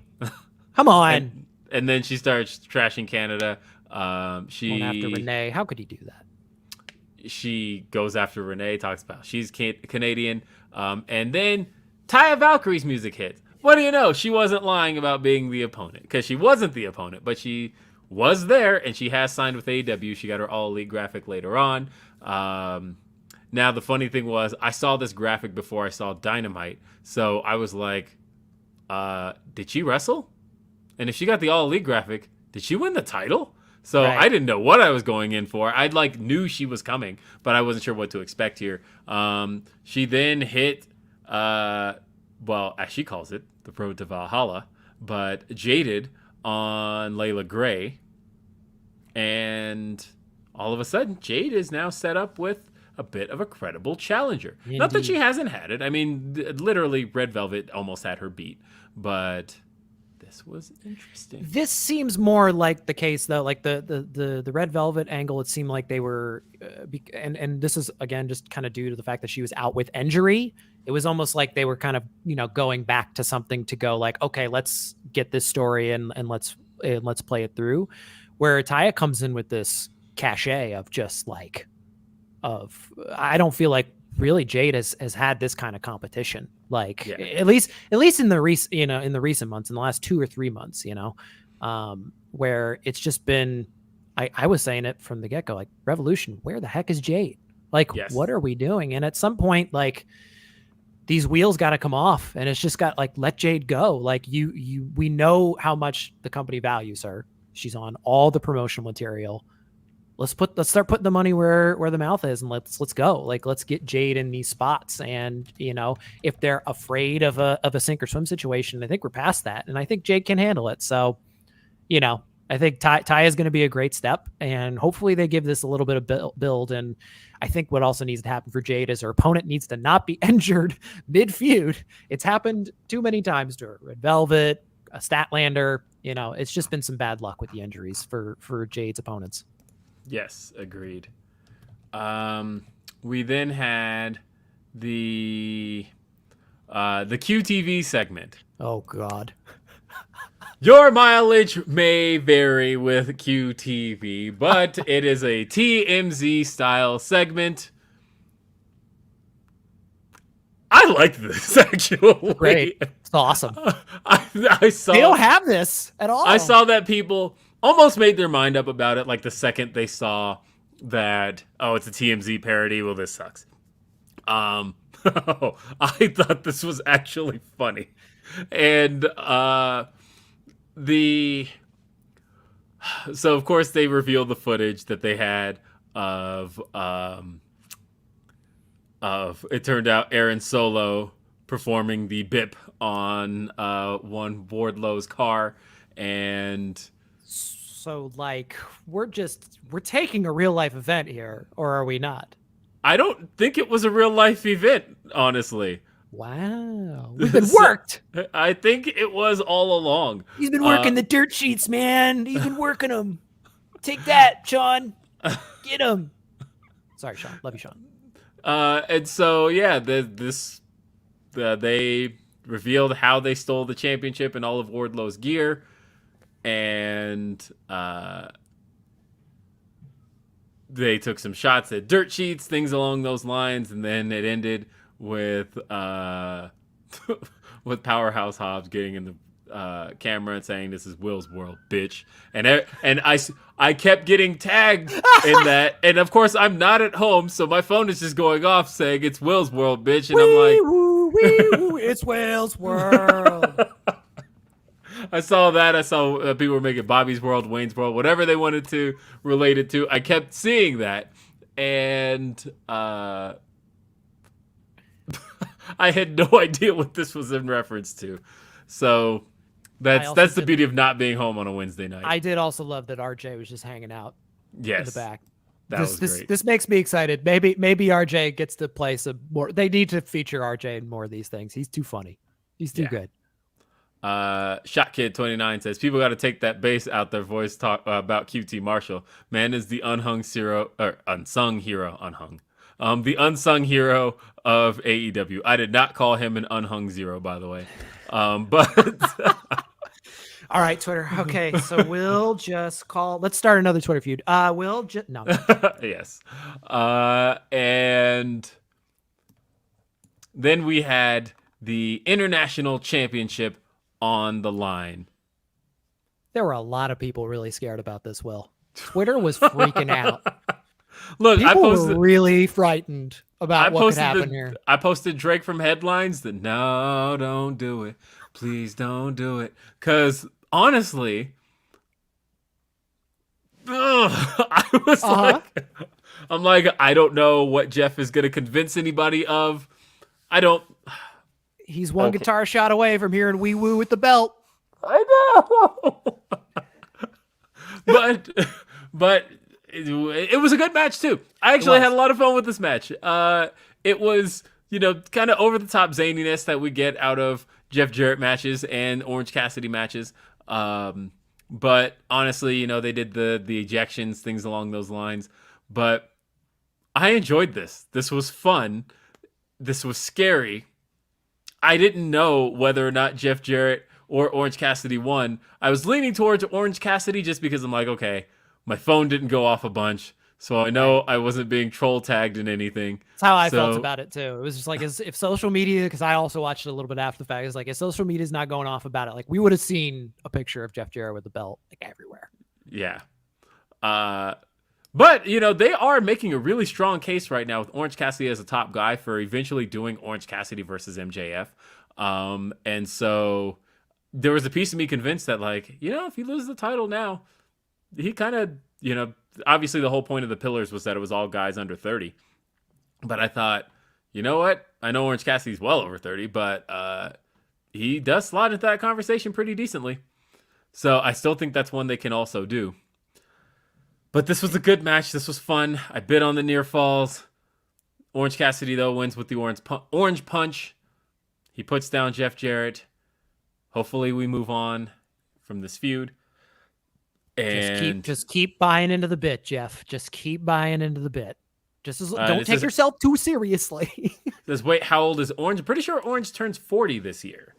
[SPEAKER 2] Come on.
[SPEAKER 1] And then she starts trashing Canada.
[SPEAKER 2] Going after Renee. How could he do that?
[SPEAKER 1] She goes after Renee, talks about she's Canadian. And then Taya Valkyrie's music hits. What do you know? She wasn't lying about being the opponent because she wasn't the opponent, but she was there, and she has signed with AEW. She got her All Elite graphic later on. Now, the funny thing was I saw this graphic before I saw Dynamite, so I was like, did she wrestle? And if she got the All Elite graphic, did she win the title? So right. I didn't know what I was going in for. I knew she was coming, but I wasn't sure what to expect here. She then hit, as she calls it, the road to Valhalla, but Jaded on Layla Gray. And all of a sudden, Jade is now set up with a bit of a credible challenger. Indeed. Not that she hasn't had it. I mean, literally, Red Velvet almost had her beat, but this was interesting.
[SPEAKER 2] This seems more like the case, though, like the Red Velvet angle. It seemed like they were, and this is again just kind of due to the fact that she was out with injury. It was almost like they were kind of going back to something to go like, okay, let's get this story and let's play it through. Where Taya comes in with this cachet of just like, I don't feel like really Jade has had this kind of competition, like
[SPEAKER 1] Yeah.
[SPEAKER 2] at least in the recent months, in the last 2 or 3 months, where it's just been, I was saying it from the get-go, like, Revolution, where the heck is Jade? Like,
[SPEAKER 1] Yes.
[SPEAKER 2] what are we doing? And at some point, like, these wheels got to come off, and it's just got, like, let Jade go. Like, we know how much the company values her. She's on all the promotional material. Let's start putting the money where the mouth is, and let's go. Like, let's get Jade in these spots. And, if they're afraid of a sink or swim situation, I think we're past that. And I think Jade can handle it. So, I think Ty is going to be a great step, and hopefully they give this a little bit of build. And I think what also needs to happen for Jade is her opponent needs to not be injured mid-feud. It's happened too many times to her. Red Velvet, a Statlander, it's just been some bad luck with the injuries for Jade's opponents.
[SPEAKER 1] Yes, agreed. We then had the QTV segment.
[SPEAKER 2] Oh, God.
[SPEAKER 1] Your mileage may vary with QTV, but it is a TMZ style segment. I like this, actually.
[SPEAKER 2] Great. It's awesome.
[SPEAKER 1] I saw.
[SPEAKER 2] They don't have this at all.
[SPEAKER 1] I saw that people almost made their mind up about it, like the second they saw that, oh, it's a TMZ parody. Well, this sucks. I thought this was actually funny, and so of course they revealed the footage that they had of it turned out Aaron Solo performing the bip on one Wardlow's car, and
[SPEAKER 2] so, like, we're taking a real life event here, or are we not?
[SPEAKER 1] I don't think it was a real life event, honestly.
[SPEAKER 2] Wow, we've been worked.
[SPEAKER 1] I think it was all along.
[SPEAKER 2] He's been working the dirt sheets, man. He's been working them. Take that, Sean. Get him. Sorry, Sean. Love you, Sean.
[SPEAKER 1] And so, yeah, they revealed how they stole the championship and all of Wardlow's gear, and they took some shots at dirt sheets, things along those lines, and then it ended with with Powerhouse Hobbs getting in the camera and saying, "This is Will's world, bitch." And I kept getting tagged in that, and of course I'm not at home, so my phone is just going off saying it's Will's world, bitch, and I'm like,
[SPEAKER 2] woo, it's Will's world.
[SPEAKER 1] I saw that. I saw people were making Bobby's World, Wayne's World, whatever they wanted to relate it to. I kept seeing that, and I had no idea what this was in reference to. So that's the beauty of not being home on a Wednesday night.
[SPEAKER 2] I did also love that RJ was just hanging out in the back.
[SPEAKER 1] That was great.
[SPEAKER 2] This makes me excited. Maybe RJ gets to play some more. They need to feature RJ in more of these things. He's too funny. He's too good.
[SPEAKER 1] ShotKid29 says, people got to take that bass out their voice talk about QT Marshall. Man is the unsung hero, the unsung hero of AEW. I did not call him an unhung zero, by the way. But
[SPEAKER 2] all right, Twitter. Okay, so we'll just let's start another Twitter feud. No.
[SPEAKER 1] Yes. And then we had the International Championship on the line.
[SPEAKER 2] There were a lot of people really scared about this, Will. Twitter was freaking out.
[SPEAKER 1] Look,
[SPEAKER 2] people were really frightened about what could happen here.
[SPEAKER 1] I posted Drake from Headlines that, no, don't do it. Please don't do it. Because, honestly, I was I'm like, I don't know what Jeff is going to convince anybody of.
[SPEAKER 2] He's one guitar shot away from hearing wee woo with the belt.
[SPEAKER 1] I know. but it was a good match too. I actually had a lot of fun with this match. It was, kind of over the top zaniness that we get out of Jeff Jarrett matches and Orange Cassidy matches. But honestly, they did the ejections, things along those lines. But I enjoyed this. This was fun. This was scary. I didn't know whether or not Jeff Jarrett or Orange Cassidy won. I was leaning towards Orange Cassidy just because I'm like, okay, my phone didn't go off a bunch, so I know I wasn't being troll tagged in anything.
[SPEAKER 2] That's how I felt about it too. It was just like, if social media, because I also watched it a little bit after the fact, it's like, if social media is not going off about it, like we would have seen a picture of Jeff Jarrett with the belt like everywhere.
[SPEAKER 1] Yeah. But, they are making a really strong case right now with Orange Cassidy as a top guy for eventually doing Orange Cassidy versus MJF. And so there was a piece of me convinced that, like, if he loses the title now, he kind of, obviously the whole point of the pillars was that it was all guys under 30. But I thought, you know what? I know Orange Cassidy's well over 30, but he does slot into that conversation pretty decently. So I still think that's one they can also do. But this was a good match. This was fun. I bid on the near falls. Orange Cassidy, though, wins with the orange punch. He puts down Jeff Jarrett. Hopefully we move on from this feud. And
[SPEAKER 2] just keep buying into the bit, Jeff. Just keep buying into the bit. Don't take yourself too seriously.
[SPEAKER 1] Wait, how old is Orange? I'm pretty sure Orange turns 40 this year.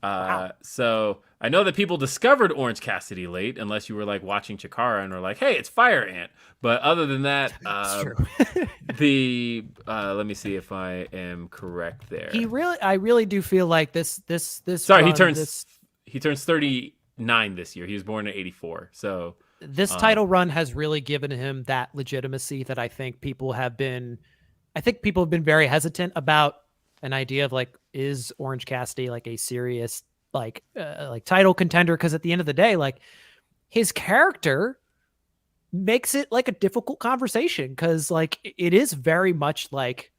[SPEAKER 1] Wow. So I know that people discovered Orange Cassidy late, unless you were like watching Chikara and were like, "Hey, it's Fire Ant." But other than that,
[SPEAKER 2] true.
[SPEAKER 1] let me see if I am correct there.
[SPEAKER 2] I really do feel like this.
[SPEAKER 1] Sorry, he turns 39 this year. He was born in '84. So
[SPEAKER 2] this title run has really given him that legitimacy that I think people have been very hesitant about. An idea of like, is Orange Cassidy like a serious like title contender? Because at the end of the day, like his character makes it like a difficult conversation. Because like it is very much like,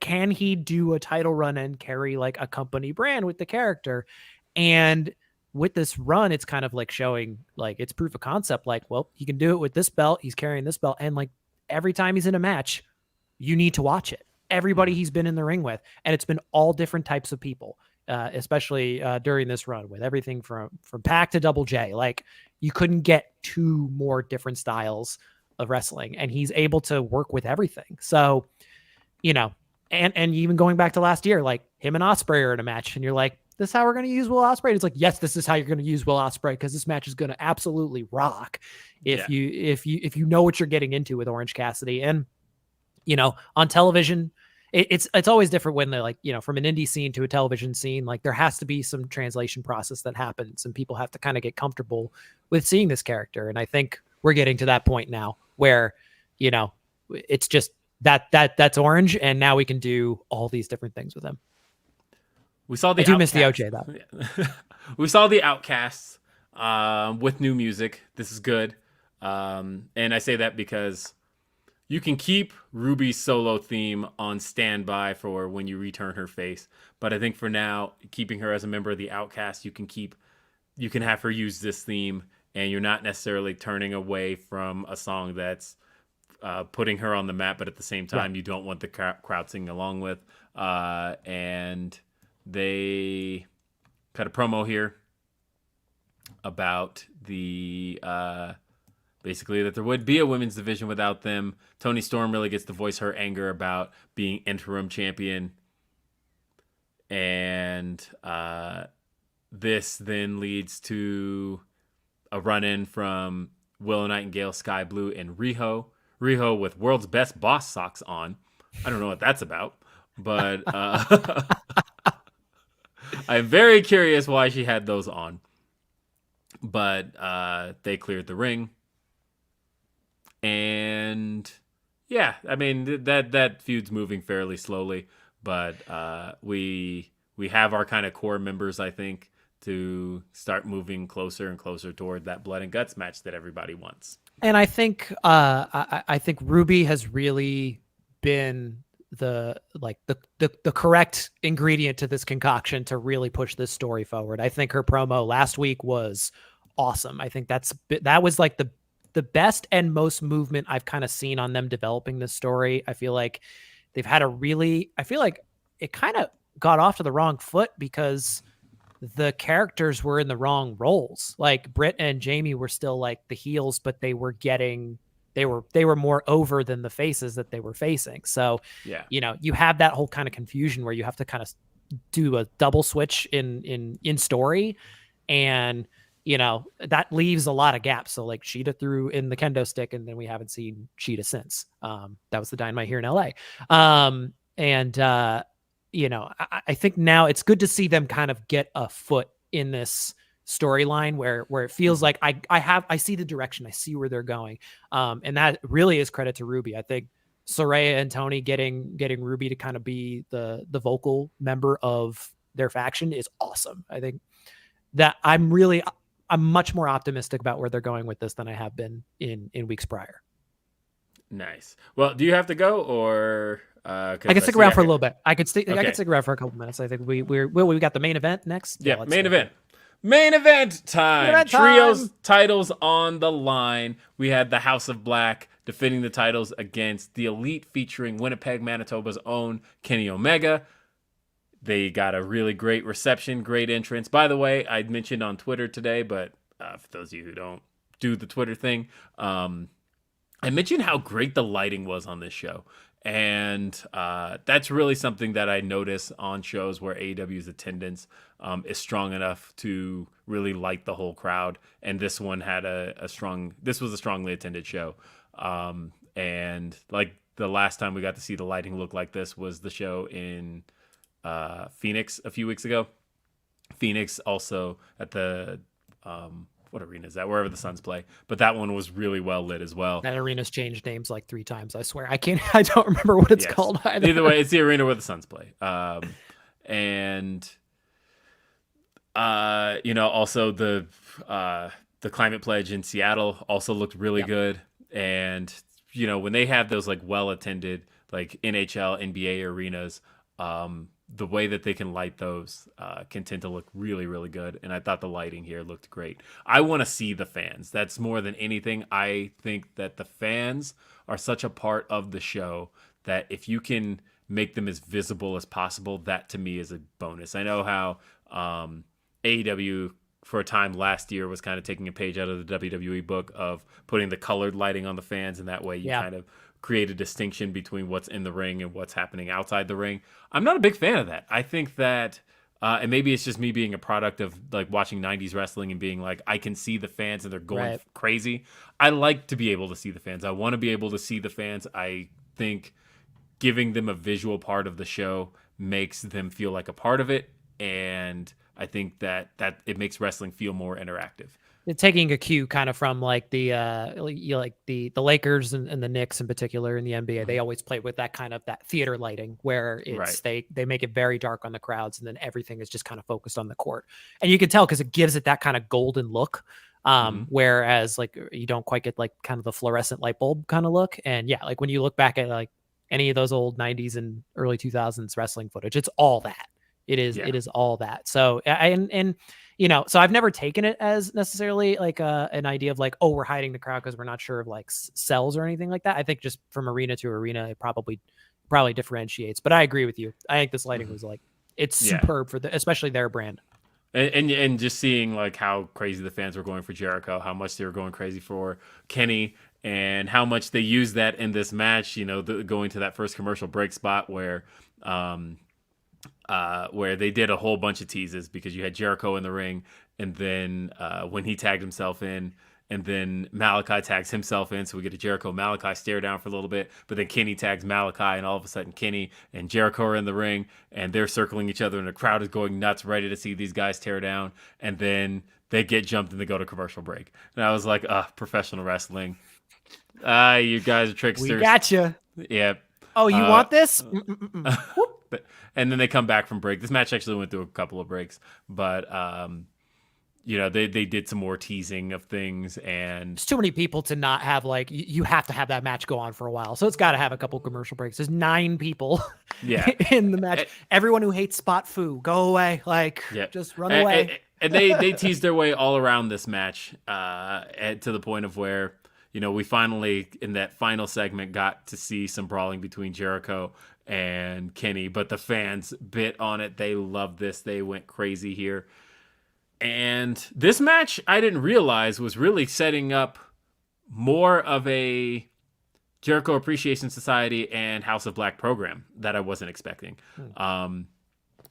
[SPEAKER 2] can he do a title run and carry like a company brand with the character? And with this run, it's kind of like showing like it's proof of concept. Like, well, he can do it with this belt. He's carrying this belt, and like every time he's in a match, you need to watch it. Everybody he's been in the ring with, and it's been all different types of people, especially during this run with everything from Pac to Double J. Like you couldn't get two more different styles of wrestling, and he's able to work with everything. So, and even going back to last year, like him and Ospreay are in a match, and you're like, this is how we're going to use Will Ospreay. It's like, yes, this is how you're going to use Will Ospreay, because this match is going to absolutely rock if you know what you're getting into with Orange Cassidy. And on television, it's always different when they're like, from an indie scene to a television scene, like there has to be some translation process that happens, and people have to kind of get comfortable with seeing this character. And I think we're getting to that point now where, it's just that's Orange, and now we can do all these different things with him.
[SPEAKER 1] We saw the
[SPEAKER 2] I do miss the OJ though.
[SPEAKER 1] We saw the Outcasts with new music. This is good. And I say that because you can keep Ruby's solo theme on standby for when you return her face. But I think for now, keeping her as a member of the Outcast, you can have her use this theme, and you're not necessarily turning away from a song that's putting her on the map, but at the same time, you don't want the crowd singing along with. And they cut a promo here about the basically that there would be a women's division without them. Toni Storm really gets to voice her anger about being interim champion. And this then leads to a run-in from Willow Nightingale, Sky Blue, and Riho. Riho with world's best boss socks on. I don't know what that's about, but I'm very curious why she had those on. But they cleared the ring. And yeah, I mean that feud's moving fairly slowly, but we have our kind of core members, I think, to start moving closer and closer toward that blood and guts match that everybody wants.
[SPEAKER 2] And I think I think Ruby has really been the correct ingredient to this concoction to really push this story forward. I think her promo last week was awesome. I think that was like the best and most movement I've kind of seen on them developing this story. I feel like they've had I feel like it kind of got off to the wrong foot because the characters were in the wrong roles. Like Britt and Jamie were still like the heels, but they were more over than the faces that they were facing. So,
[SPEAKER 1] yeah,
[SPEAKER 2] you have that whole kind of confusion where you have to kind of do a double switch in story. And, that leaves a lot of gaps. So like Sheeta threw in the kendo stick, and then we haven't seen Sheeta since. That was the Dynamite here in LA. I think now it's good to see them kind of get a foot in this storyline where it feels like I see the direction, I see where they're going. And that really is credit to Ruby. I think Saraya and Tony getting Ruby to kind of be the vocal member of their faction is awesome. I think that I'm much more optimistic about where they're going with this than I have been in weeks prior.
[SPEAKER 1] Nice. Well, do you have to go, or
[SPEAKER 2] I can stick around for a little bit. I could stick around for a couple minutes. I think we got the main event next.
[SPEAKER 1] Yeah, main event. Main event time. Trios titles on the line. We had the House of Black defending the titles against the Elite, featuring Winnipeg, Manitoba's own Kenny Omega. They got a really great reception, great entrance. By the way, I mentioned on Twitter today, but for those of you who don't do the Twitter thing, I mentioned how great the lighting was on this show. And that's really something that I notice on shows where AEW's attendance is strong enough to really light the whole crowd. And this one had this was a strongly attended show. And like the last time we got to see the lighting look like this was the show in Phoenix a few weeks ago. Phoenix also at the what arena is that? Wherever the Suns play. But that one was really well lit as well.
[SPEAKER 2] That arena's changed names like 3 times. I swear. I don't remember what it's called either.
[SPEAKER 1] Either way, it's the arena where the Suns play. Also the Climate Pledge in Seattle also looked really good. And when they have those like well attended like NHL, NBA arenas, the way that they can light those can tend to look really, really good. And I thought the lighting here looked great. I want to see the fans. That's more than anything. I think that the fans are such a part of the show that if you can make them as visible as possible, that to me is a bonus. I know how AEW for a time last year was kind of taking a page out of the WWE book of putting the colored lighting on the fans, and that way you kind of create a distinction between what's in the ring and what's happening outside the ring. I'm not a big fan of that. I think that, and maybe it's just me being a product of like watching 90s wrestling and being like, I can see the fans and they're going crazy. I like to be able to see the fans. I want to be able to see the fans. I think giving them a visual part of the show makes them feel like a part of it. And I think that it makes wrestling feel more interactive.
[SPEAKER 2] Taking a cue kind of from like the Lakers and the Knicks in particular in the NBA, they always play with that kind of that theater lighting where it's they make it very dark on the crowds, and then everything is just kind of focused on the court, and you can tell because it gives it that kind of golden look. Whereas like you don't quite get like kind of the fluorescent light bulb kind of look, and like when you look back at like any of those old 90s and early 2000s wrestling footage, it's all that. It is all that. So so I've never taken it as necessarily like an idea of like, oh, we're hiding the crowd because we're not sure of like cells or anything like that. I think just from arena to arena, it probably differentiates. But I agree with you. I think this lighting was like, it's superb for especially their brand.
[SPEAKER 1] And just seeing like how crazy the fans were going for Jericho, how much they were going crazy for Kenny, and how much they used that in this match. Going to that first commercial break spot where they did a whole bunch of teases because you had Jericho in the ring, and then when he tagged himself in, and then Malachi tags himself in, so we get a Jericho-Malachi stare down for a little bit, but then Kenny tags Malachi, and all of a sudden Kenny and Jericho are in the ring, and they're circling each other, and the crowd is going nuts, ready to see these guys tear down, and then they get jumped and they go to commercial break. And I was like, professional wrestling. You guys are tricksters.
[SPEAKER 2] We gotcha.
[SPEAKER 1] Yeah.
[SPEAKER 2] Oh, you want this?
[SPEAKER 1] And then they come back from break. This match actually went through a couple of breaks, but they did some more teasing of things, and
[SPEAKER 2] there's too many people to not have like you have to have that match go on for a while, so it's got to have a couple commercial breaks. There's 9 people in the match. Everyone who hates Spot Foo, go away, just run away.
[SPEAKER 1] And they teased their way all around this match to the point of where we finally in that final segment got to see some brawling between Jericho and Kenny, but the fans bit on it. They loved this. They went crazy here. And this match, I didn't realize, was really setting up more of a Jericho Appreciation Society and House of Black program that I wasn't expecting.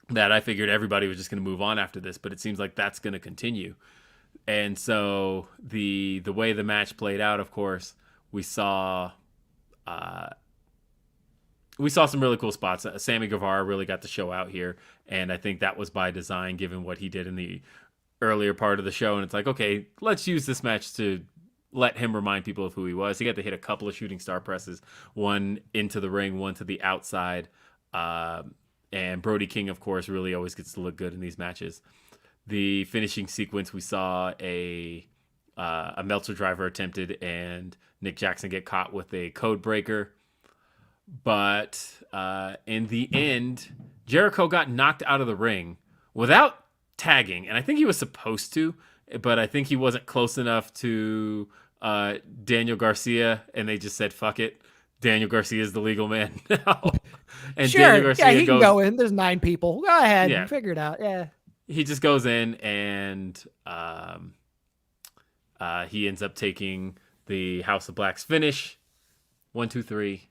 [SPEAKER 1] That I figured everybody was just going to move on after this, but it seems like that's going to continue. And so the way the match played out, of course, we saw some really cool spots. Sammy Guevara really got the show out here, and I think that was by design, given what he did in the earlier part of the show. And it's like, okay, let's use this match to let him remind people of who he was. He got to hit a couple of shooting star presses, one into the ring, one to the outside. And Brody King, of course, really always gets to look good in these matches. The finishing sequence, we saw a Meltzer driver attempted, and Nick Jackson get caught with a code breaker. But in the end, Jericho got knocked out of the ring without tagging, and I think he was supposed to, but I think he wasn't close enough to Daniel Garcia, and they just said, fuck it. Daniel Garcia is the legal man now. And
[SPEAKER 2] sure,
[SPEAKER 1] Daniel Garcia
[SPEAKER 2] he can go in. There's 9 people. Go ahead,
[SPEAKER 1] Yeah.
[SPEAKER 2] Figure it out. Yeah.
[SPEAKER 1] He just goes in, and he ends up taking the House of Black's finish. 1, 2, 3.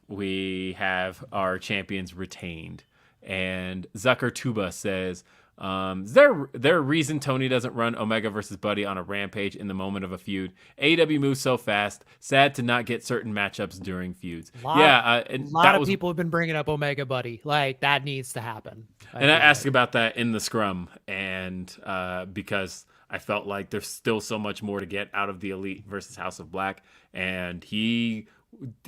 [SPEAKER 1] We have our champions retained. And Zucker Tuba says, is there a reason Tony doesn't run Omega versus Buddy on a Rampage in the moment of a feud? AEW moves so fast. Sad to not get certain matchups during feuds.
[SPEAKER 2] A lot of people have been bringing up Omega Buddy. Like, that needs to happen.
[SPEAKER 1] And I asked about that in the scrum, and because I felt like there's still so much more to get out of the Elite versus House of Black. And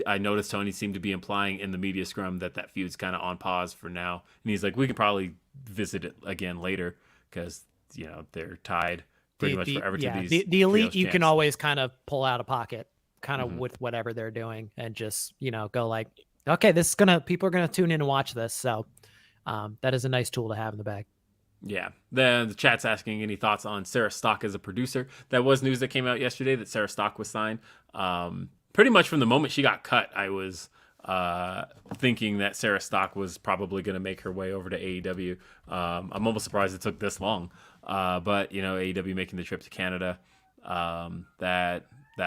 [SPEAKER 1] I noticed Tony seemed to be implying in the media scrum that feud's kind of on pause for now. And he's like, we could probably visit it again later because, they're tied pretty much forever to these.
[SPEAKER 2] The Elite, you
[SPEAKER 1] champs.
[SPEAKER 2] can always kind of pull out of pocket kind of with whatever they're doing and just, go like, okay, people are going to tune in and watch this. So that is a nice tool to have in the bag.
[SPEAKER 1] Yeah. The chat's asking any thoughts on Sarah Stock as a producer. That was news that came out yesterday that Sarah Stock was signed. Pretty much from the moment she got cut, I was thinking that Sarah Stock was probably going to make her way over to AEW. I'm almost surprised it took this long. But, AEW making the trip to Canada, that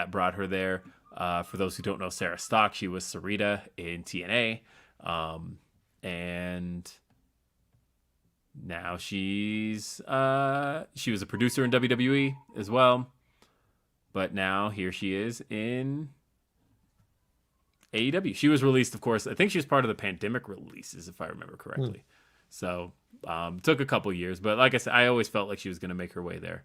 [SPEAKER 1] brought her there. For those who don't know Sarah Stock, she was Sarita in TNA. And now she was a producer in WWE as well. But now here she is in AEW. She was released, of course. I think she was part of the pandemic releases, if I remember correctly. So took a couple years, but like I said, I always felt like she was going to make her way there,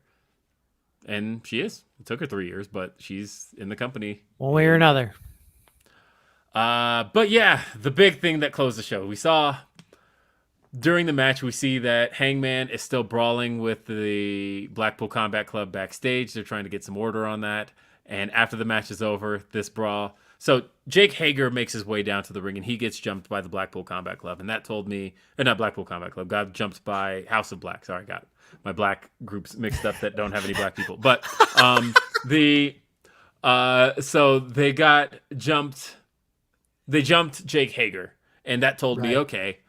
[SPEAKER 1] and she is. It took her 3 years, but she's in the company
[SPEAKER 2] one way or another.
[SPEAKER 1] But yeah, the big thing that closed the show, we saw during the match, we see that Hangman is still brawling with the Blackpool Combat Club backstage. They're trying to get some order on that, and after the match is over, this brawl. So Jake Hager makes his way down to the ring, and he gets jumped by the Blackpool Combat Club. And that told me, not Blackpool Combat Club, got jumped by House of Black. Sorry, I got my black groups mixed up that don't have any black people. But so they got jumped. They jumped Jake Hager, and that told me, okay,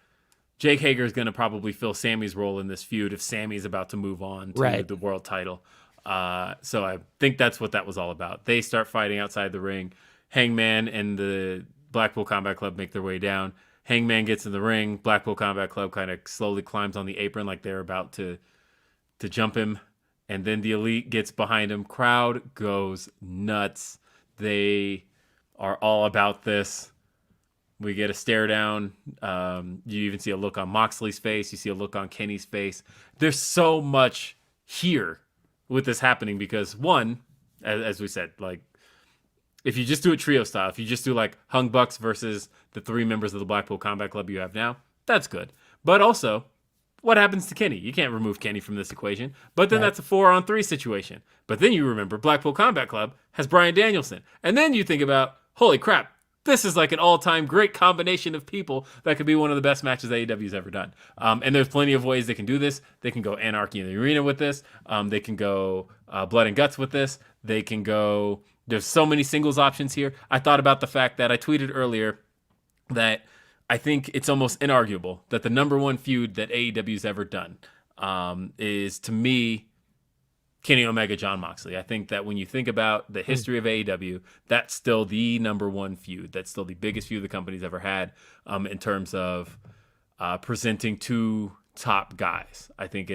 [SPEAKER 1] Jake Hager is going to probably fill Sammy's role in this feud if Sammy's about to move on to the world title. So I think that's what that was all about. They start fighting outside the ring. Hangman and the Blackpool Combat Club make their way down. Hangman gets in the ring. Blackpool Combat Club kind of slowly climbs on the apron like they're about to jump him. And then the Elite gets behind him. Crowd goes nuts. They are all about this. We get a stare down. You even see a look on Moxley's face. You see a look on Kenny's face. There's so much here with this happening because, one, as we said, like, if you just do it trio style, if you just do like Hung Bucks versus the 3 members of the Blackpool Combat Club you have now, that's good. But also, what happens to Kenny? You can't remove Kenny from this equation. But then that's a 4-on-3 situation. But then you remember Blackpool Combat Club has Bryan Danielson. And then you think about, holy crap, this is like an all-time great combination of people that could be one of the best matches AEW's ever done. And there's plenty of ways they can do this. They can go Anarchy in the Arena with this. They can go Blood and Guts with this. They can go... There's so many singles options here. I thought about the fact that I tweeted earlier that I think it's almost inarguable that the number one feud that AEW's ever done is, to me, Kenny Omega, Jon Moxley. I think that when you think about the history of AEW, that's still the number one feud. That's still the biggest feud the company's ever had in terms of presenting two top guys. I think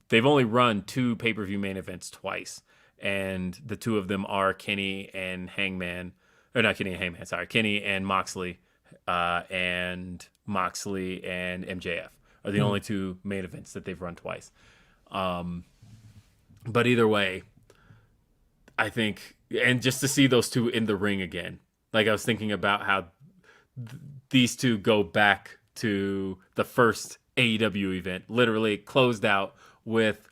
[SPEAKER 1] they've only run 2 pay-per-view main events twice, and the 2 of them are Kenny and Hangman, or not Kenny and Hangman, sorry, Kenny and Moxley, and Moxley and MJF are the only 2 main events that they've run twice. But either way, I think, and just to see those 2 in the ring again, like I was thinking about how these 2 go back to the first AEW event, literally closed out with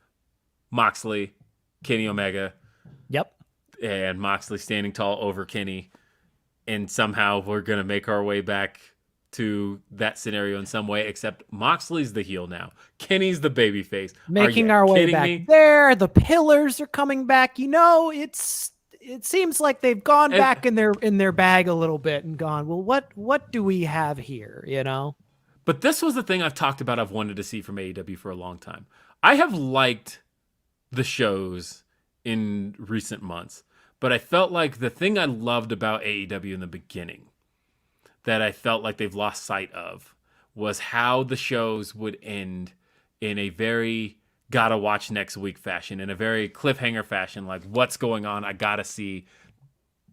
[SPEAKER 1] Moxley, Kenny Omega.
[SPEAKER 2] Yep.
[SPEAKER 1] And Moxley standing tall over Kenny. And somehow we're going to make our way back to that scenario in some way, except Moxley's the heel now. Kenny's the babyface.
[SPEAKER 2] Making our way back there. The pillars are coming back. You know, it seems like they've gone back in their bag a little bit and gone, well, what do we have here, you know?
[SPEAKER 1] But this was the thing I've talked about I've wanted to see from AEW for a long time. I have liked the shows in recent months, but I felt like the thing I loved about AEW in the beginning that I felt like they've lost sight of was how the shows would end in a very gotta watch next week fashion, in a very cliffhanger fashion, like what's going on, I gotta see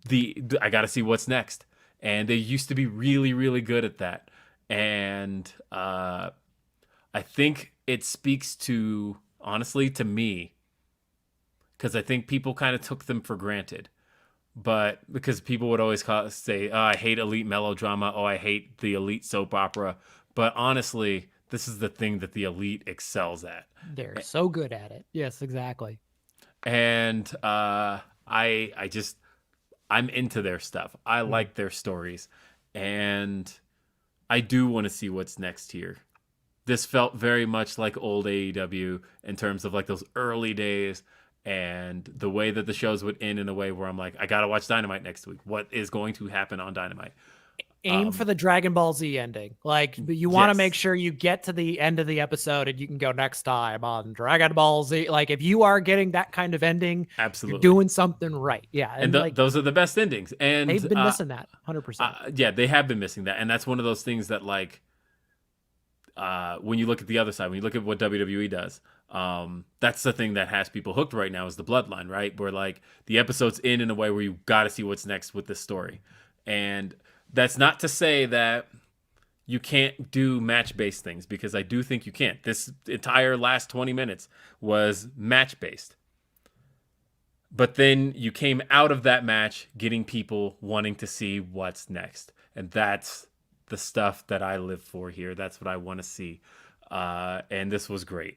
[SPEAKER 1] what's next. And they used to be really, really good at that. And I think it speaks to, honestly, to me, because I think people kind of took them for granted. But because people would always say, oh, I hate elite melodrama. Oh, I hate the elite soap opera. But honestly, this is the thing that the elite excels at.
[SPEAKER 2] They're so good at it. Yes, exactly.
[SPEAKER 1] And I'm into their stuff. I like their stories. And I do want to see what's next here. This felt very much like old AEW in terms of like those early days and the way that the shows would end in a way where I'm like, I got to watch Dynamite next week. What is going to happen on Dynamite?
[SPEAKER 2] Aim for the Dragon Ball Z ending. Like, you want to make sure you get to the end of the episode and you can go next time on Dragon Ball Z. Like, if you are getting that kind of ending,
[SPEAKER 1] absolutely,
[SPEAKER 2] you're doing something right. Yeah.
[SPEAKER 1] And like, those are the best endings. And
[SPEAKER 2] they've been missing that 100%.
[SPEAKER 1] Yeah, they have been missing that. And that's one of those things that, like, when you look at the other side, when you look at what WWE does, that's the thing that has people hooked right now is the bloodline, right? Where like the episodes end in a way where you got to see what's next with this story. And that's not to say that you can't do match-based things, because I do think you can. This entire last 20 minutes was match-based. But then you came out of that match getting people wanting to see what's next. And that's the stuff that I live for here. That's what I want to see. And this was great.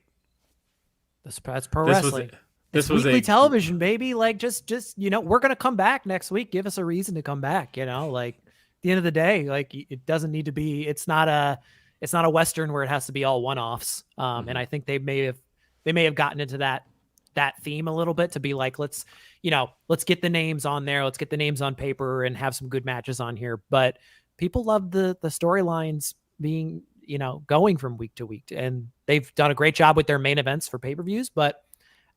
[SPEAKER 2] That's pro wrestling. This was weekly television, baby. Like, just you know, we're going to come back next week. Give us a reason to come back, you know, like, the end of the day, like, it doesn't need to be, it's not a Western where it has to be all one-offs. And I think they may have gotten into that theme a little bit to be like, let's get the names on there. Let's get the names on paper and have some good matches on here. But people love the storylines being, you know, going from week to week, and they've done a great job with their main events for pay-per-views. But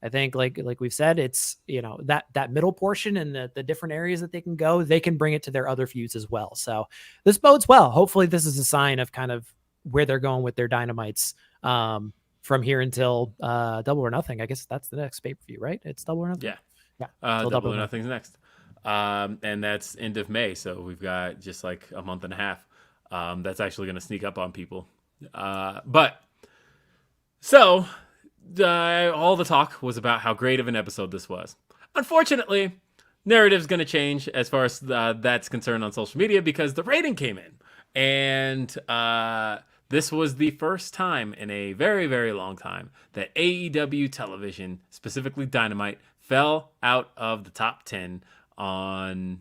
[SPEAKER 2] I think like we've said, it's, you know, that middle portion and the different areas that they can go, they can bring it to their other feuds as well. So this bodes well. Hopefully this is a sign of kind of where they're going with their Dynamites from here until Double or Nothing. I guess that's the next pay-per-view, right? It's Double or Nothing.
[SPEAKER 1] Yeah. Double or Nothing's next. And that's end of May. So we've got just like a month and a half. That's actually going to sneak up on people. So all the talk was about how great of an episode this was. Unfortunately, narrative's going to change as far as that's concerned on social media, because the rating came in. And this was the first time in a very, very long time that AEW television, specifically Dynamite, fell out of the top 10 on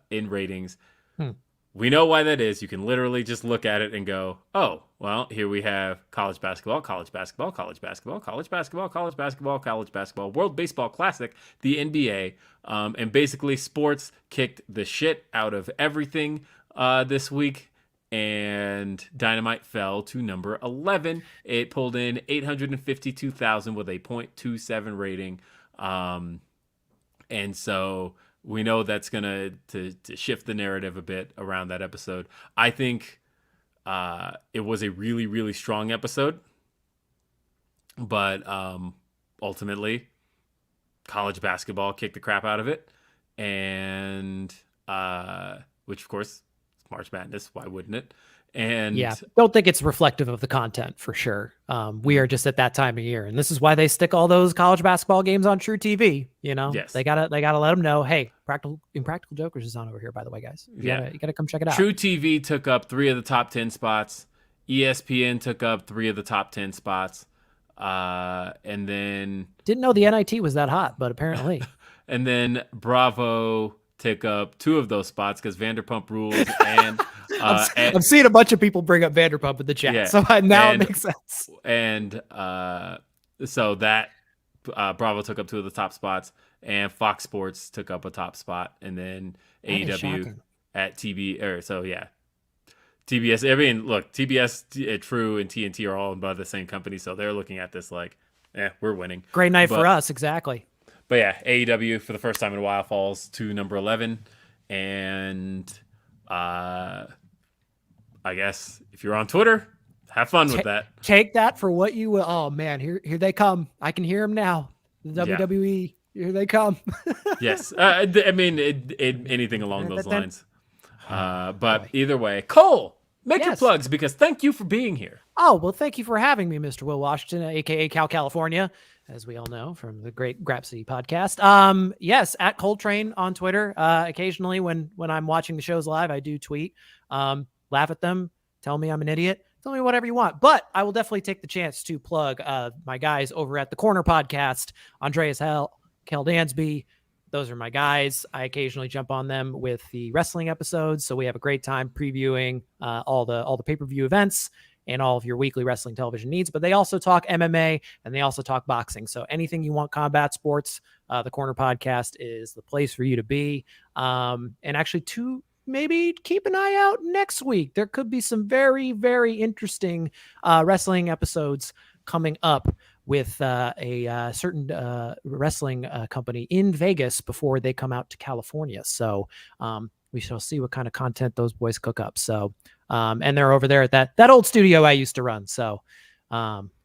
[SPEAKER 1] in ratings. We know why that is. You can literally just look at it and go, oh, well, here we have college basketball, college basketball, college basketball, college basketball, college basketball, college basketball, World Baseball Classic, the NBA, and basically sports kicked the shit out of everything this week, and Dynamite fell to number 11. It pulled in 852,000 with a 0.27 rating, and so we know that's going to shift the narrative a bit around that episode. I think it was a really, really strong episode. But ultimately, college basketball kicked the crap out of it. And which, of course, March Madness. Why wouldn't it? And
[SPEAKER 2] yeah, don't think it's reflective of the content for sure. We are just at that time of year, and this is why they stick all those college basketball games on True TV. You know,
[SPEAKER 1] yes,
[SPEAKER 2] they gotta let them know, hey, Impractical Jokers is on over here, by the way, guys. You gotta come check it out.
[SPEAKER 1] True TV took up 3 of the top 10 spots. ESPN took up 3 of the top 10 spots. And then
[SPEAKER 2] didn't know the NIT was that hot, but apparently.
[SPEAKER 1] And then Bravo took up 2 of those spots because Vanderpump Rules and
[SPEAKER 2] I'm seeing a bunch of people bring up Vanderpump in the chat, so now it makes sense.
[SPEAKER 1] And so that Bravo took up 2 of the top spots, and Fox Sports took up a top spot, and then AEW at TBS. I mean, look, TBS, True, and TNT are all owned by the same company, so they're looking at this like, we're winning.
[SPEAKER 2] Great night for us, exactly.
[SPEAKER 1] But yeah, AEW for the first time in a while falls to number 11, and I guess if you're on Twitter, have fun with that.
[SPEAKER 2] Take that for what you will. Oh man, here they come. I can hear them now. The WWE, here they come.
[SPEAKER 1] Yes, I mean anything along those lines. But either way, Coale, make your plugs because thank you for being here.
[SPEAKER 2] Oh well, thank you for having me, Mr. Will Washington, aka Cal California, as we all know from the great Rhapsody podcast. Yes, at Coltrane on Twitter. Occasionally when I'm watching the shows live, I do tweet, laugh at them, tell me I'm an idiot, tell me whatever you want. But I will definitely take the chance to plug my guys over at the Corner podcast, Andreas Hell, Kel Dansby. Those are my guys. I occasionally jump on them with the wrestling episodes, so we have a great time previewing all the pay-per-view events and all of your weekly wrestling television needs. But they also talk MMA and they also talk boxing. So anything you want combat sports, the Corner podcast is the place for you to be. And actually, maybe keep an eye out next week. There could be some very, very interesting wrestling episodes coming up with a certain wrestling company in Vegas before they come out to California. So we shall see what kind of content those boys cook up. So, and they're over there at that old studio I used to run. So,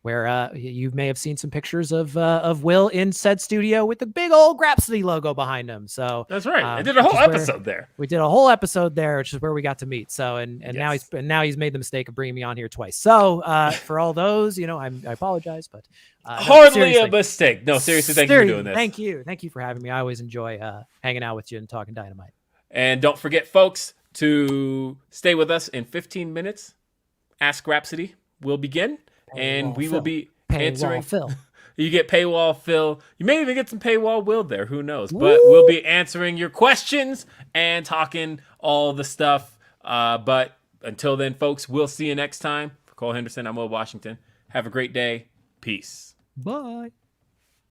[SPEAKER 2] where you may have seen some pictures of Will in said studio with the big old Rhapsody logo behind him. So
[SPEAKER 1] that's right. I did a whole episode there.
[SPEAKER 2] We did a whole episode there, which is where we got to meet. So, and now he's made the mistake of bringing me on here twice. So, for all those, I apologize, but
[SPEAKER 1] hardly a mistake. No, seriously, thank you for doing this.
[SPEAKER 2] Thank you for having me. I always enjoy hanging out with you and talking Dynamite. And
[SPEAKER 1] don't forget, folks, to stay with us in 15 minutes. Ask Rhapsody will begin. And we will be answering.
[SPEAKER 2] Phil.
[SPEAKER 1] You get paywall Phil. You may even get some paywall Will there. Who knows? Woo! But we'll be answering your questions and talking all the stuff. But until then, folks, we'll see you next time. For Coale Henderson, I'm Will Washington. Have a great day. Peace.
[SPEAKER 2] Bye.